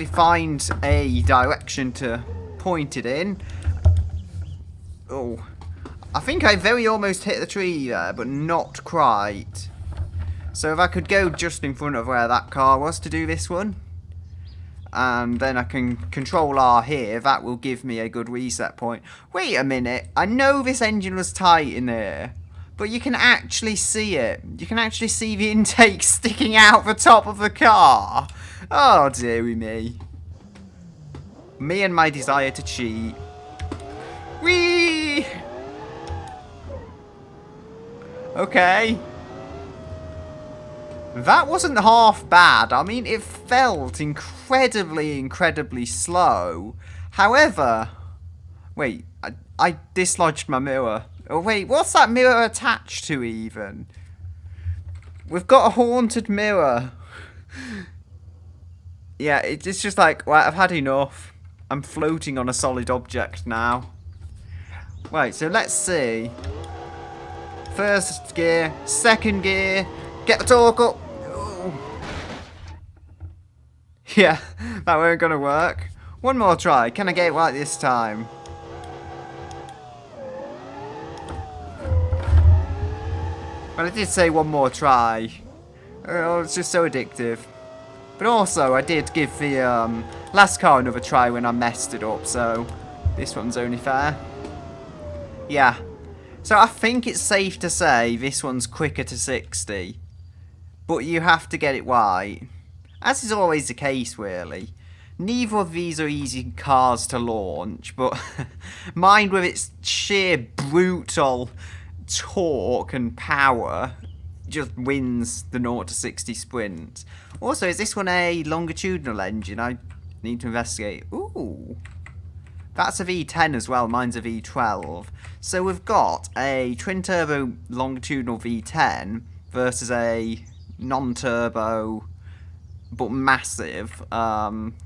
find a direction to point it in. Oh, I think I very almost hit the tree there, but not quite. So if I could go just in front of where that car was to do this one, and then I can control R here, that will give me a good reset point. Wait a minute, I know this engine was tight in there, but you can actually see it. You can actually see the intake sticking out the top of the car. Oh dearie me. Me and my desire to cheat. Whee! Okay. That wasn't half bad. I mean, it felt incredibly slow. However, wait, I dislodged my mirror. Oh wait, what's that mirror attached to even? We've got a haunted mirror. Yeah, it's just like, well, I've had enough. I'm floating on a solid object now. Right, so let's see. First gear, second gear, get the torque up. Ooh. Yeah, that weren't gonna work. One more try, can I get it right this time? Well, I did say one more try. Oh, it's just so addictive. But also, I did give the last car another try when I messed it up, so this one's only fair. Yeah. So I think it's safe to say this one's quicker to 60. But you have to get it right. As is always the case, really. Neither of these are easy cars to launch, but mine with its sheer brutal torque and power just wins the 0 to 60 sprint. Also, is this one a longitudinal engine? I need to investigate. Ooh. That's a V10 as well. Mine's a V12. So we've got a twin-turbo longitudinal V10 versus a non-turbo but massive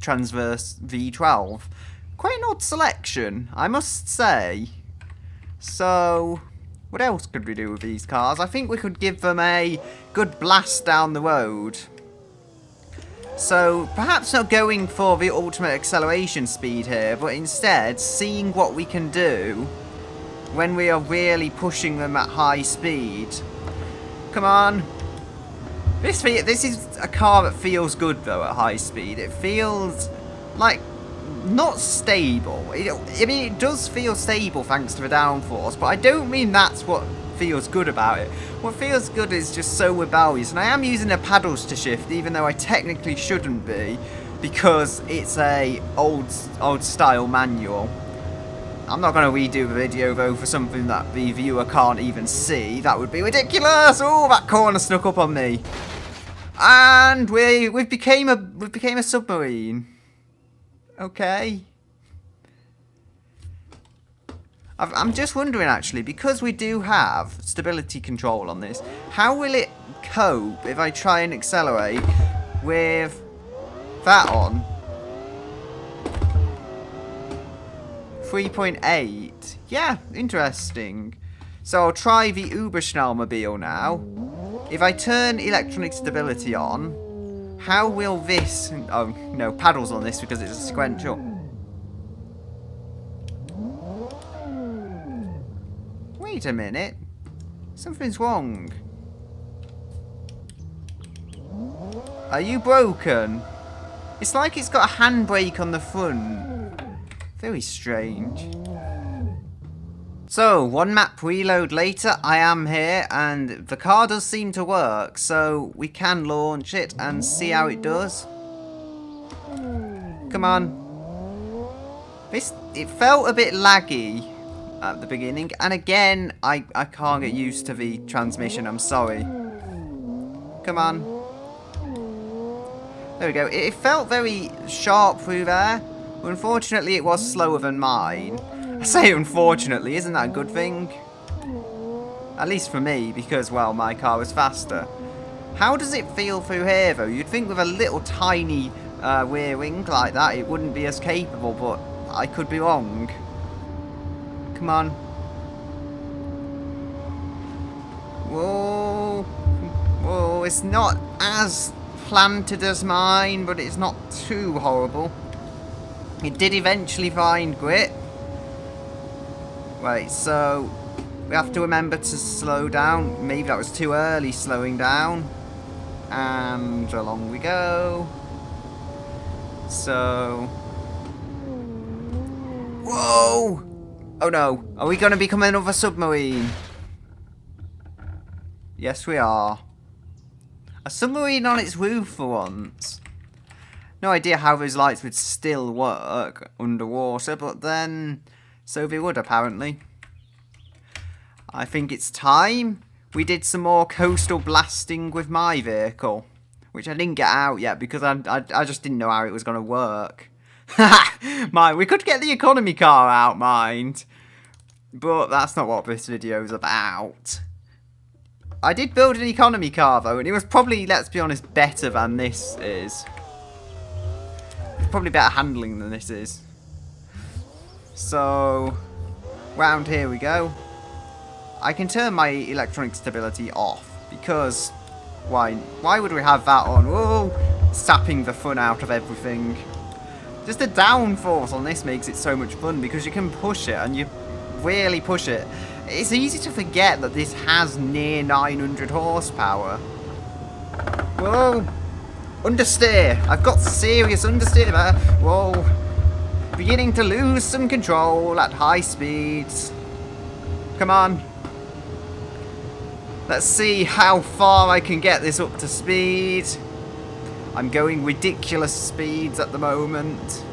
transverse V12. Quite an odd selection, I must say. So, what else could we do with these cars? I think we could give them a good blast down the road. So, perhaps not going for the ultimate acceleration speed here, but instead seeing what we can do when we are really pushing them at high speed. Come on. This is a car that feels good, though, at high speed. It feels like not stable. I mean, it does feel stable thanks to the downforce, but I don't mean that's what feels good about it. What feels good is just so rebellious, and I am using the paddles to shift, even though I technically shouldn't be. because it's a old style manual. I'm not going to redo the video though for something that the viewer can't even see. That would be ridiculous. Oh, that corner snuck up on me. And we've became a submarine. Okay. I'm just wondering actually, because we do have stability control on this, how will it cope if I try and accelerate with that on? 3.8. Yeah, interesting. So I'll try the Uberschnell mobile now. If I turn electronic stability on, how will this... Oh, no, paddles on this because it's a sequential. Wait a minute. Something's wrong. Are you broken? It's like it's got a handbrake on the front. Very strange. So, one map reload later, I am here, and the car does seem to work, so we can launch it and see how it does. Come on. It felt a bit laggy at the beginning, and again, I can't get used to the transmission, I'm sorry. Come on. There we go. It felt very sharp through there. Unfortunately, it was slower than mine. I say unfortunately, isn't that a good thing? At least for me, because, well, my car was faster. How does it feel through here, though? You'd think with a little tiny rear wing like that, it wouldn't be as capable, but I could be wrong. Come on. Whoa. Whoa, it's not as planted as mine, but it's not too horrible. It did eventually find grip. Wait, so we have to remember to slow down. Maybe that was too early slowing down. And along we go. So... Whoa! Oh no. Are we going to become another submarine? Yes, we are. A submarine on its roof for once. No idea how those lights would still work underwater, but then... So they would, apparently. I think it's time we did some more coastal blasting with my vehicle. Which I didn't get out yet, because I just didn't know how it was going to work. We could get the economy car out, mind. But that's not what this video is about. I did build an economy car, though, and it was probably, let's be honest, better than this is. It's probably better handling than this is. So, round here we go. I can turn my electronic stability off, because why would we have that on? Whoa, sapping the fun out of everything. Just the downforce on this makes it so much fun, because you can push it, and you really push it. It's easy to forget that this has near 900 horsepower. Whoa, understeer. I've got serious understeer there. Whoa. Beginning to lose some control at high speeds. Come on. Let's see how far I can get this up to speed. I'm going ridiculous speeds at the moment.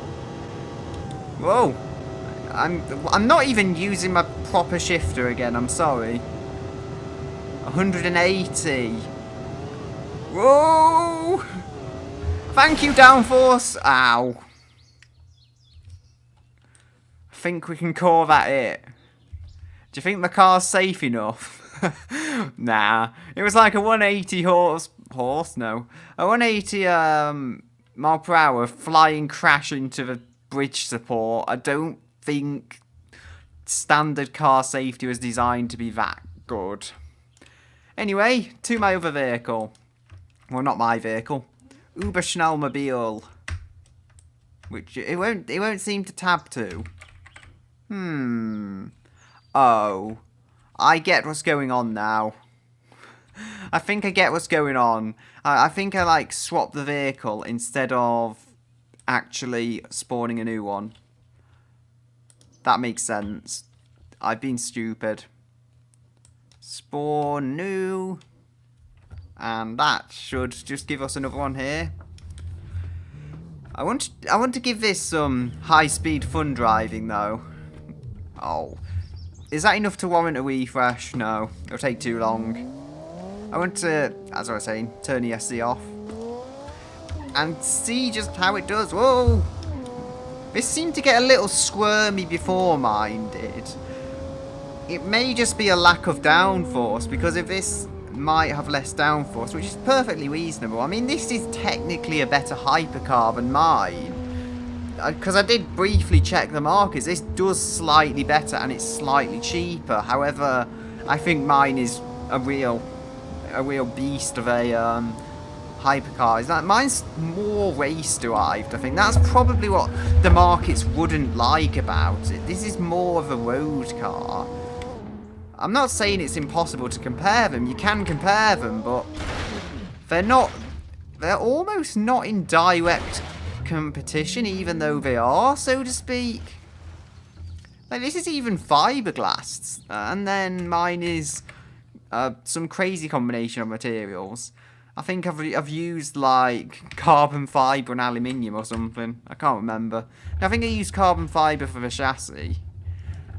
Whoa. I'm not even using my proper shifter again, I'm sorry. 180. Whoa. Thank you, downforce. Ow. I think we can call that it. Do you think the car's safe enough? Nah. It was like a 180 a 180 mile per hour flying crash into the bridge support. I don't think standard car safety was designed to be that good. Anyway, to my other vehicle. Well, not my vehicle. Uberschnell mobile. Which it won't seem to tab to. Oh. I get what's going on now. I think I get what's going on. I think I, like, swapped the vehicle instead of actually spawning a new one. That makes sense. I've been stupid. Spawn new. And that should just give us another one here. I want to give this some high-speed fun driving, though. Oh. Is that enough to warrant a refresh? No. It'll take too long. I want to, as I was saying, turn the SC off. And see just how it does. Whoa! This seemed to get a little squirmy before mine did. It may just be a lack of downforce, because if this might have less downforce, which is perfectly reasonable. I mean, this is technically a better hypercar than mine. Because I did briefly check the markets. This does slightly better and it's slightly cheaper. However, I think mine is a real beast of a hypercar. Is that mine's more race derived? I think that's probably what the markets wouldn't like about it. This is more of a road car. I'm not saying it's impossible to compare them. You can compare them, but they're not. They're almost not in direct competition, even though they are, so to speak. Like, this is even fiberglass, and then mine is some crazy combination of materials. I think I've used like carbon fibre and aluminium or something. I can't remember. I think I used carbon fibre for the chassis,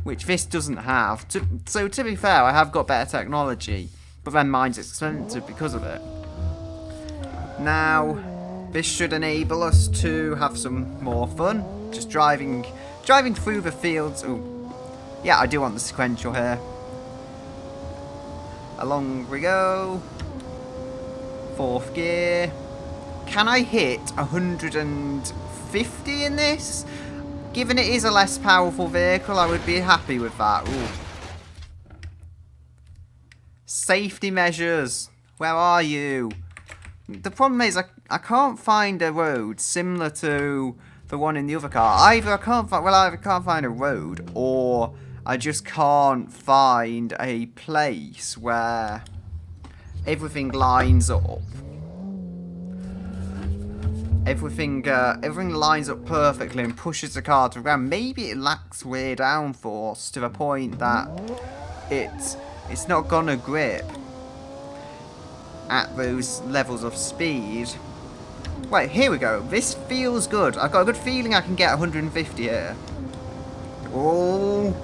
which this doesn't have. So to be fair, I have got better technology, but then mine's expensive because of it. Now, this should enable us to have some more fun. Just driving through the fields. Ooh. Yeah, I do want the sequential here. Along we go. 4th gear. Can I hit 150 in this? Given it is a less powerful vehicle, I would be happy with that. Ooh. Safety measures. Where are you? The problem is I can't find a road similar to the one in the other car. Either I can't find a road, or I just can't find a place where everything lines up. Everything lines up perfectly and pushes the car to the ground. Maybe it lacks rear downforce to the point that it's not gonna grip at those levels of speed. Wait, here we go. This feels good. I've got a good feeling I can get 150 here. Oh,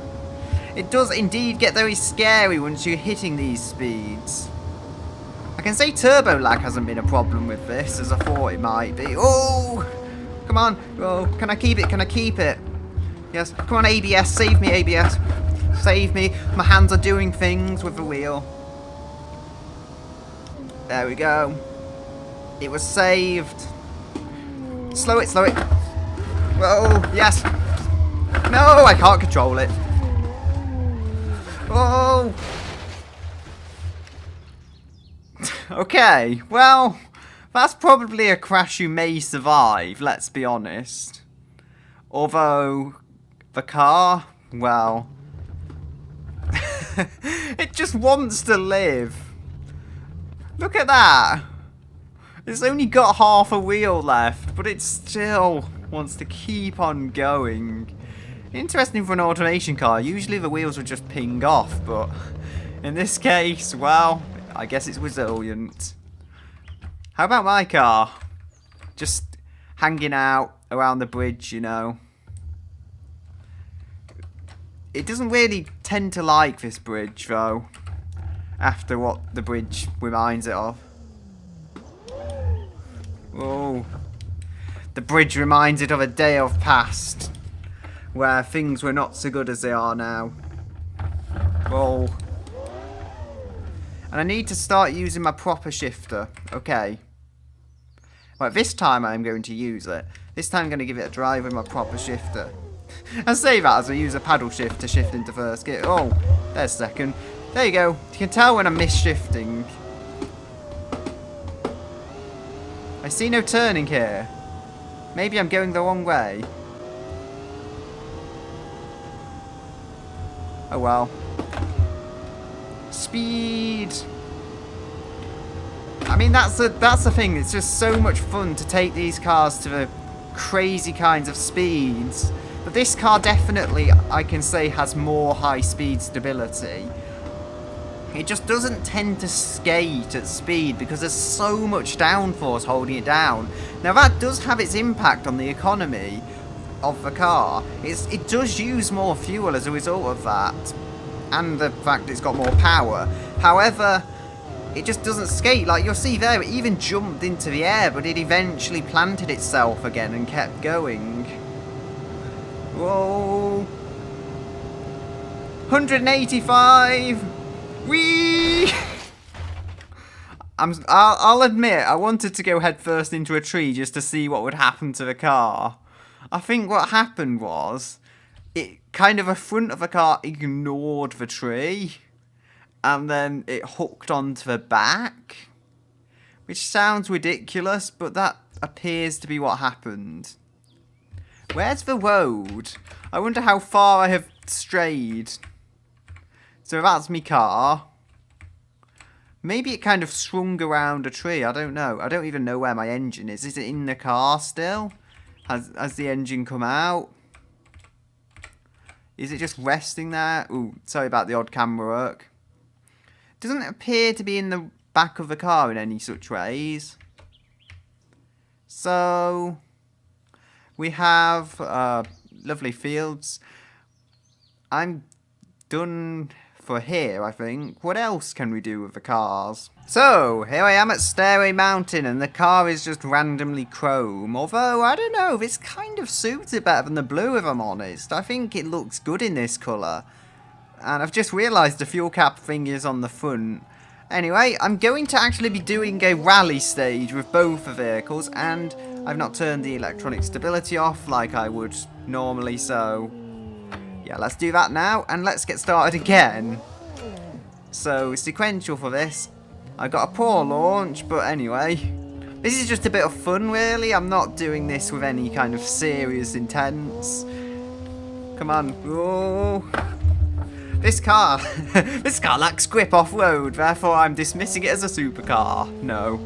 it does indeed get very scary once you're hitting these speeds. I can say turbo lag hasn't been a problem with this, as I thought it might be. Oh, come on. Oh, can I keep it? Can I keep it? Yes. Come on, ABS. Save me, ABS. Save me. My hands are doing things with the wheel. There we go. It was saved. Slow it, slow it. Whoa, yes. No, I can't control it. Oh. Okay, well, that's probably a crash you may survive, let's be honest. Although, the car, well, it just wants to live. Look at that. It's only got half a wheel left, but it still wants to keep on going. Interesting for an automation car. Usually the wheels would just ping off, but in this case, well, I guess it's resilient. How about my car? Just hanging out around the bridge, you know. It doesn't really tend to like this bridge, though, after what the bridge reminds it of. Oh, the bridge reminds it of a day of past, where things were not so good as they are now. Oh. And I need to start using my proper shifter. Okay. Right, this time I'm going to use it. This time I'm going to give it a drive with my proper shifter. I say that as I use a paddle shift to shift into first gear. Oh, there's second. There you go. You can tell when I'm misshifting. I see no turning here. Maybe I'm going the wrong way. Oh well. Speed. I mean, that's the thing. It's just so much fun to take these cars to the crazy kinds of speeds. But this car definitely, I can say, has more high-speed stability. it just doesn't tend to skate at speed because there's so much downforce holding it down. Now that does have its impact on the economy of the car. It does use more fuel as a result of that, and the fact it's got more power. However, it just doesn't skate. Like you'll see there, it even jumped into the air, but it eventually planted itself again and kept going. Whoa. 185! Whee! I'll admit, I wanted to go headfirst into a tree just to see what would happen to the car. I think what happened was, it kind of the front of the car ignored the tree, and then it hooked onto the back, which sounds ridiculous, but that appears to be what happened. Where's the road? I wonder how far I have strayed. So that's me car. Maybe it kind of swung around a tree, I don't know. I don't even know where my engine is. Is it in the car still? Has the engine come out? Is it just resting there? Ooh, sorry about the odd camera work. Doesn't it appear to be in the back of the car in any such ways? So, we have lovely fields. I'm done for here, I think. What else can we do with the cars? So, here I am at Stairway Mountain, and the car is just randomly chrome. Although, I don't know, this kind of suits it better than the blue, if I'm honest. I think it looks good in this colour. And I've just realised the fuel cap thing is on the front. Anyway, I'm going to actually be doing a rally stage with both the vehicles, and I've not turned the electronic stability off like I would normally, so yeah, let's do that now, and let's get started again. So, sequential for this. I got a poor launch, but anyway. This is just a bit of fun, really. I'm not doing this with any kind of serious intents. Come on. Whoa. This car, this car lacks grip off-road, therefore I'm dismissing it as a supercar. No.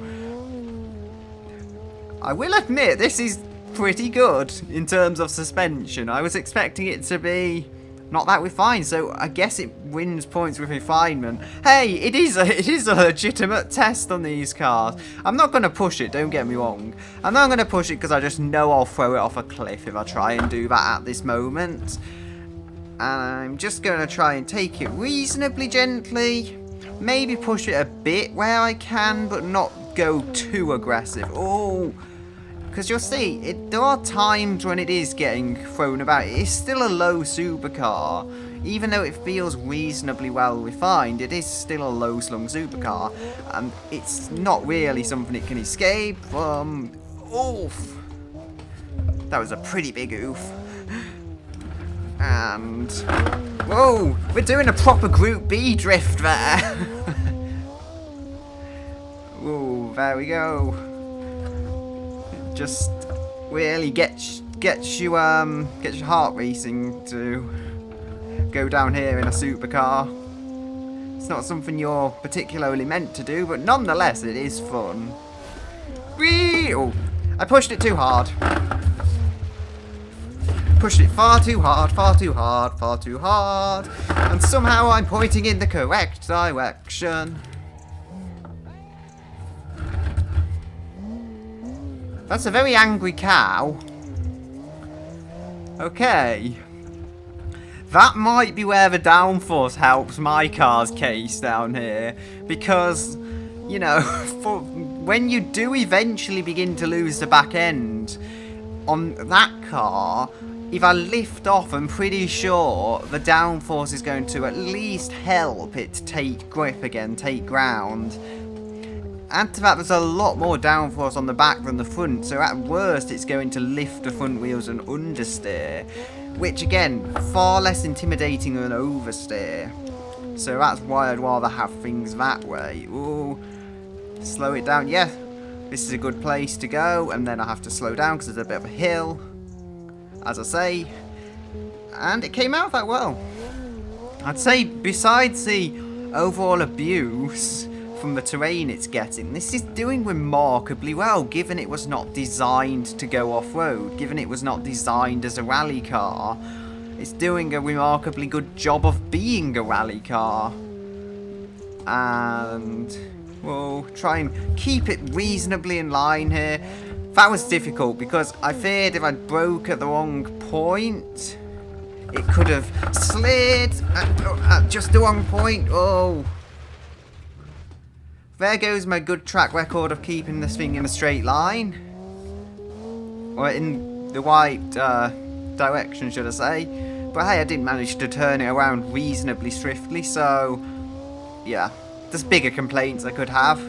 I will admit, this is pretty good in terms of suspension. I was expecting it to be not that refined, so I guess it wins points with refinement. Hey, it is a legitimate test on these cars. I'm not going to push it, don't get me wrong. I'm not going to push it because I just know I'll throw it off a cliff if I try and do that at this moment. I'm just going to try and take it reasonably gently. Maybe push it a bit where I can, but not go too aggressive. Oh, because you'll see, there are times when it is getting thrown about. It is still a low supercar. Even though it feels reasonably well refined, it is still a low-slung supercar. And it's not really something it can escape from. Oof. That was a pretty big oof. And whoa, we're doing a proper Group B drift there. Ooh, there we go. Just really gets your heart racing to go down here in a supercar. It's not something you're particularly meant to do, but nonetheless, it is fun. Whee! Oh, I pushed it too hard. Pushed it far too hard, far too hard, far too hard. And somehow I'm pointing in the correct direction. That's a very angry cow. Okay. That might be where the downforce helps my car's case down here. Because, you know, when you do eventually begin to lose the back end on that car, if I lift off, I'm pretty sure the downforce is going to at least help it take grip again, take ground. Add to that, there's a lot more downforce on the back than the front, so at worst it's going to lift the front wheels and understeer, which again, far less intimidating than oversteer. So that's why I'd rather have things that way. Ooh, slow it down. Yeah, this is a good place to go, and then I have to slow down because there's a bit of a hill, as I say, and it came out that well. I'd say besides the overall abuse from the terrain it's getting, this is doing remarkably well, given it was not designed to go off-road, given it was not designed as a rally car. It's doing a remarkably good job of being a rally car. And we'll try and keep it reasonably in line here. That was difficult because I feared if I broke at the wrong point, it could have slid at just the wrong point. Oh. There goes my good track record of keeping this thing in a straight line. Or in the right direction, should I say. But hey, I did manage to turn it around reasonably swiftly, so yeah, there's bigger complaints I could have.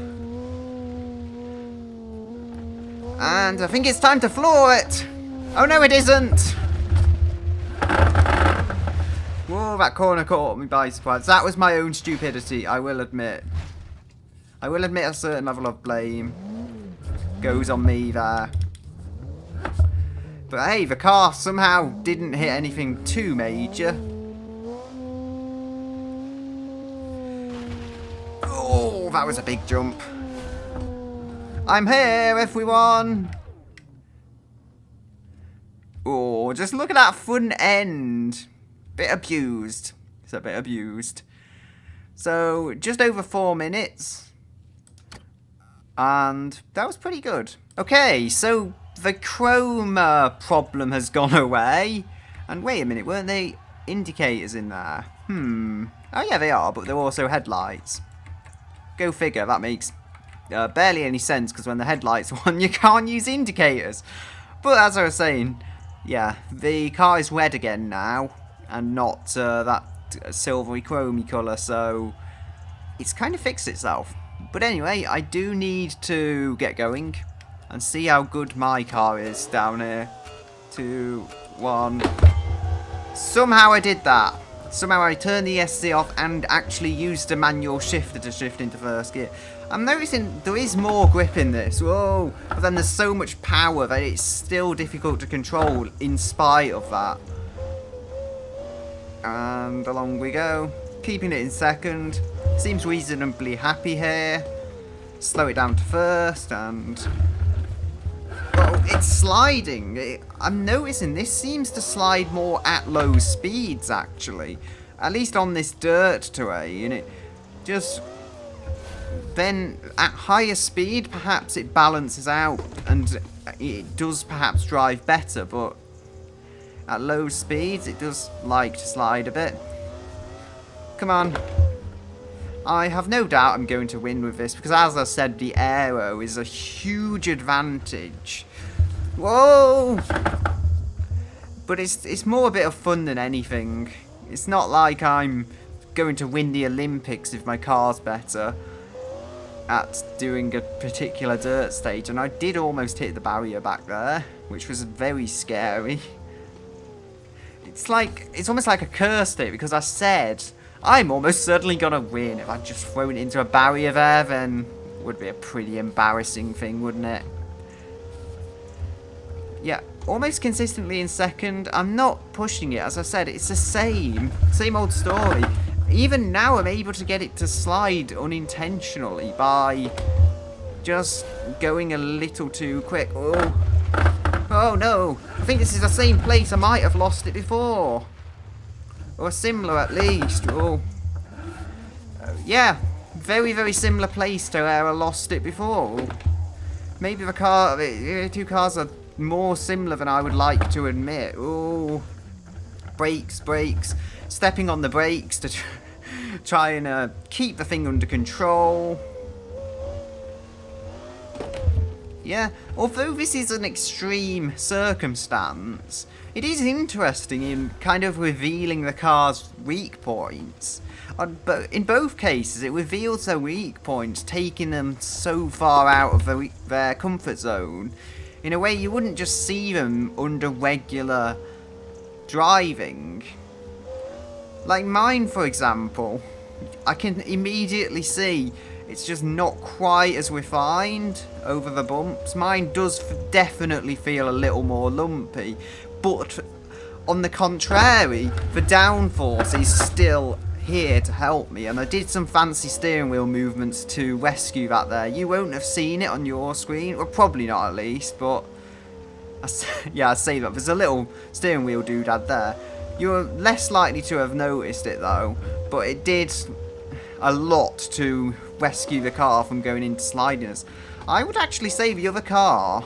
And I think it's time to floor it. Oh no, it isn't. Whoa, that corner caught me by surprise. That was my own stupidity, I will admit. I will admit a certain level of blame goes on me there. But hey, the car somehow didn't hit anything too major. Oh, that was a big jump. I'm here, everyone. Oh, just look at that front end. Bit abused. It's a bit abused. So, just over 4 minutes. And that was pretty good. Okay, so the chrome problem has gone away. And wait a minute, weren't they indicators in there? Oh yeah, they are, but they're also headlights. Go figure, that makes barely any sense, because when the headlights are on, you can't use indicators. But as I was saying, yeah, the car is red again now, and not that silvery chromey colour, so it's kind of fixed itself. But anyway, I do need to get going and see how good my car is down here. 2, 1. Somehow I did that. Somehow I turned the SC off and actually used a manual shifter to shift into first gear. I'm noticing there is more grip in this. Whoa! But then there's so much power that it's still difficult to control in spite of that. And along we go. Keeping it in second. Seems reasonably happy here. Slow it down to first and... oh, it's sliding. I'm noticing this seems to slide more at low speeds, actually. At least on this dirt terrain. It just... then at higher speed, perhaps it balances out and it does perhaps drive better, but at low speeds, it does like to slide a bit. Come on. I have no doubt I'm going to win with this, because as I said, the aero is a huge advantage. Whoa! But it's more a bit of fun than anything. It's not like I'm going to win the Olympics if my car's better at doing a particular dirt stage. And I did almost hit the barrier back there, which was very scary. It's almost like a cursed it, because I said I'm almost certainly gonna win. If I'd just thrown it into a barrier there, then it would be a pretty embarrassing thing, wouldn't it? Yeah, almost consistently in second. I'm not pushing it, as I said, it's the same old story. Even now I'm able to get it to slide unintentionally by just going a little too quick. Oh no, I think this is the same place I might have lost it before. Or similar at least. Yeah, very, very similar place to where I lost it before. Maybe the two cars are more similar than I would like to admit. Oh, brakes. Stepping on the brakes to try and keep the thing under control. Yeah, although this is an extreme circumstance, it is interesting in kind of revealing the car's weak points. But in both cases, it reveals their weak points, taking them so far out of their comfort zone. In a way, you wouldn't just see them under regular driving. Like mine, for example, I can immediately see it's just not quite as refined over the bumps. Mine does definitely feel a little more lumpy, but on the contrary, the downforce is still here to help me, and I did some fancy steering wheel movements to rescue that there. You won't have seen it on your screen, or probably not at least, but I say that. There's a little steering wheel doodad there. You're less likely to have noticed it though, but it did... a lot to rescue the car from going into slidiness. I would actually say the other car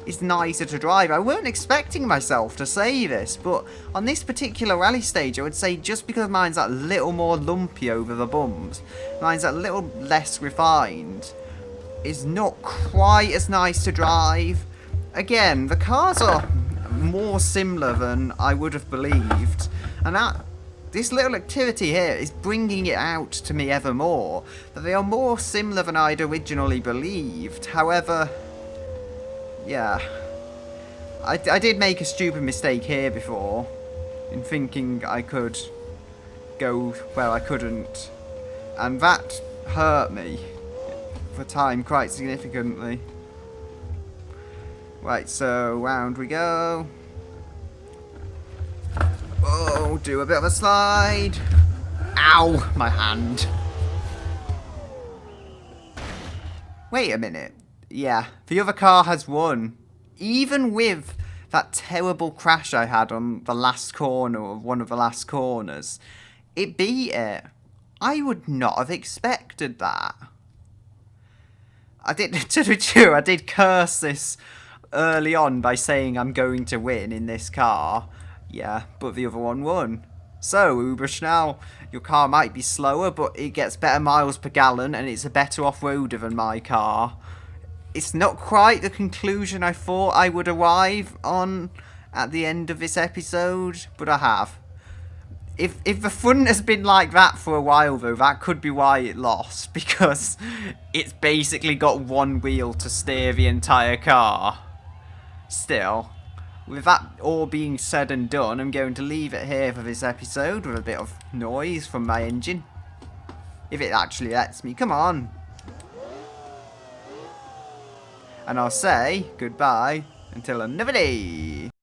is nicer to drive. I weren't expecting myself to say this, but on this particular rally stage, I would say just because mine's that little more lumpy over the bumps, mine's that little less refined, is not quite as nice to drive. Again, the cars are more similar than I would have believed, and this little activity here is bringing it out to me ever more, that they are more similar than I'd originally believed. However, yeah, I did make a stupid mistake here before, in thinking I could go where I couldn't, and that hurt me for time quite significantly. Right, so round we go. Oh, do a bit of a slide. Ow, my hand. Wait a minute. Yeah, the other car has won. Even with that terrible crash I had on the last corner of one of the last corners, it beat it. I would not have expected that. To be true, I did curse this early on by saying I'm going to win in this car. Yeah, but the other one won. So, Uberschnell, your car might be slower, but it gets better miles per gallon and it's a better off-roader than my car. It's not quite the conclusion I thought I would arrive on at the end of this episode, but I have. If the front has been like that for a while, though, that could be why it lost, because it's basically got one wheel to steer the entire car. Still, with that all being said and done, I'm going to leave it here for this episode with a bit of noise from my engine. If it actually lets me. Come on. And I'll say goodbye until another day.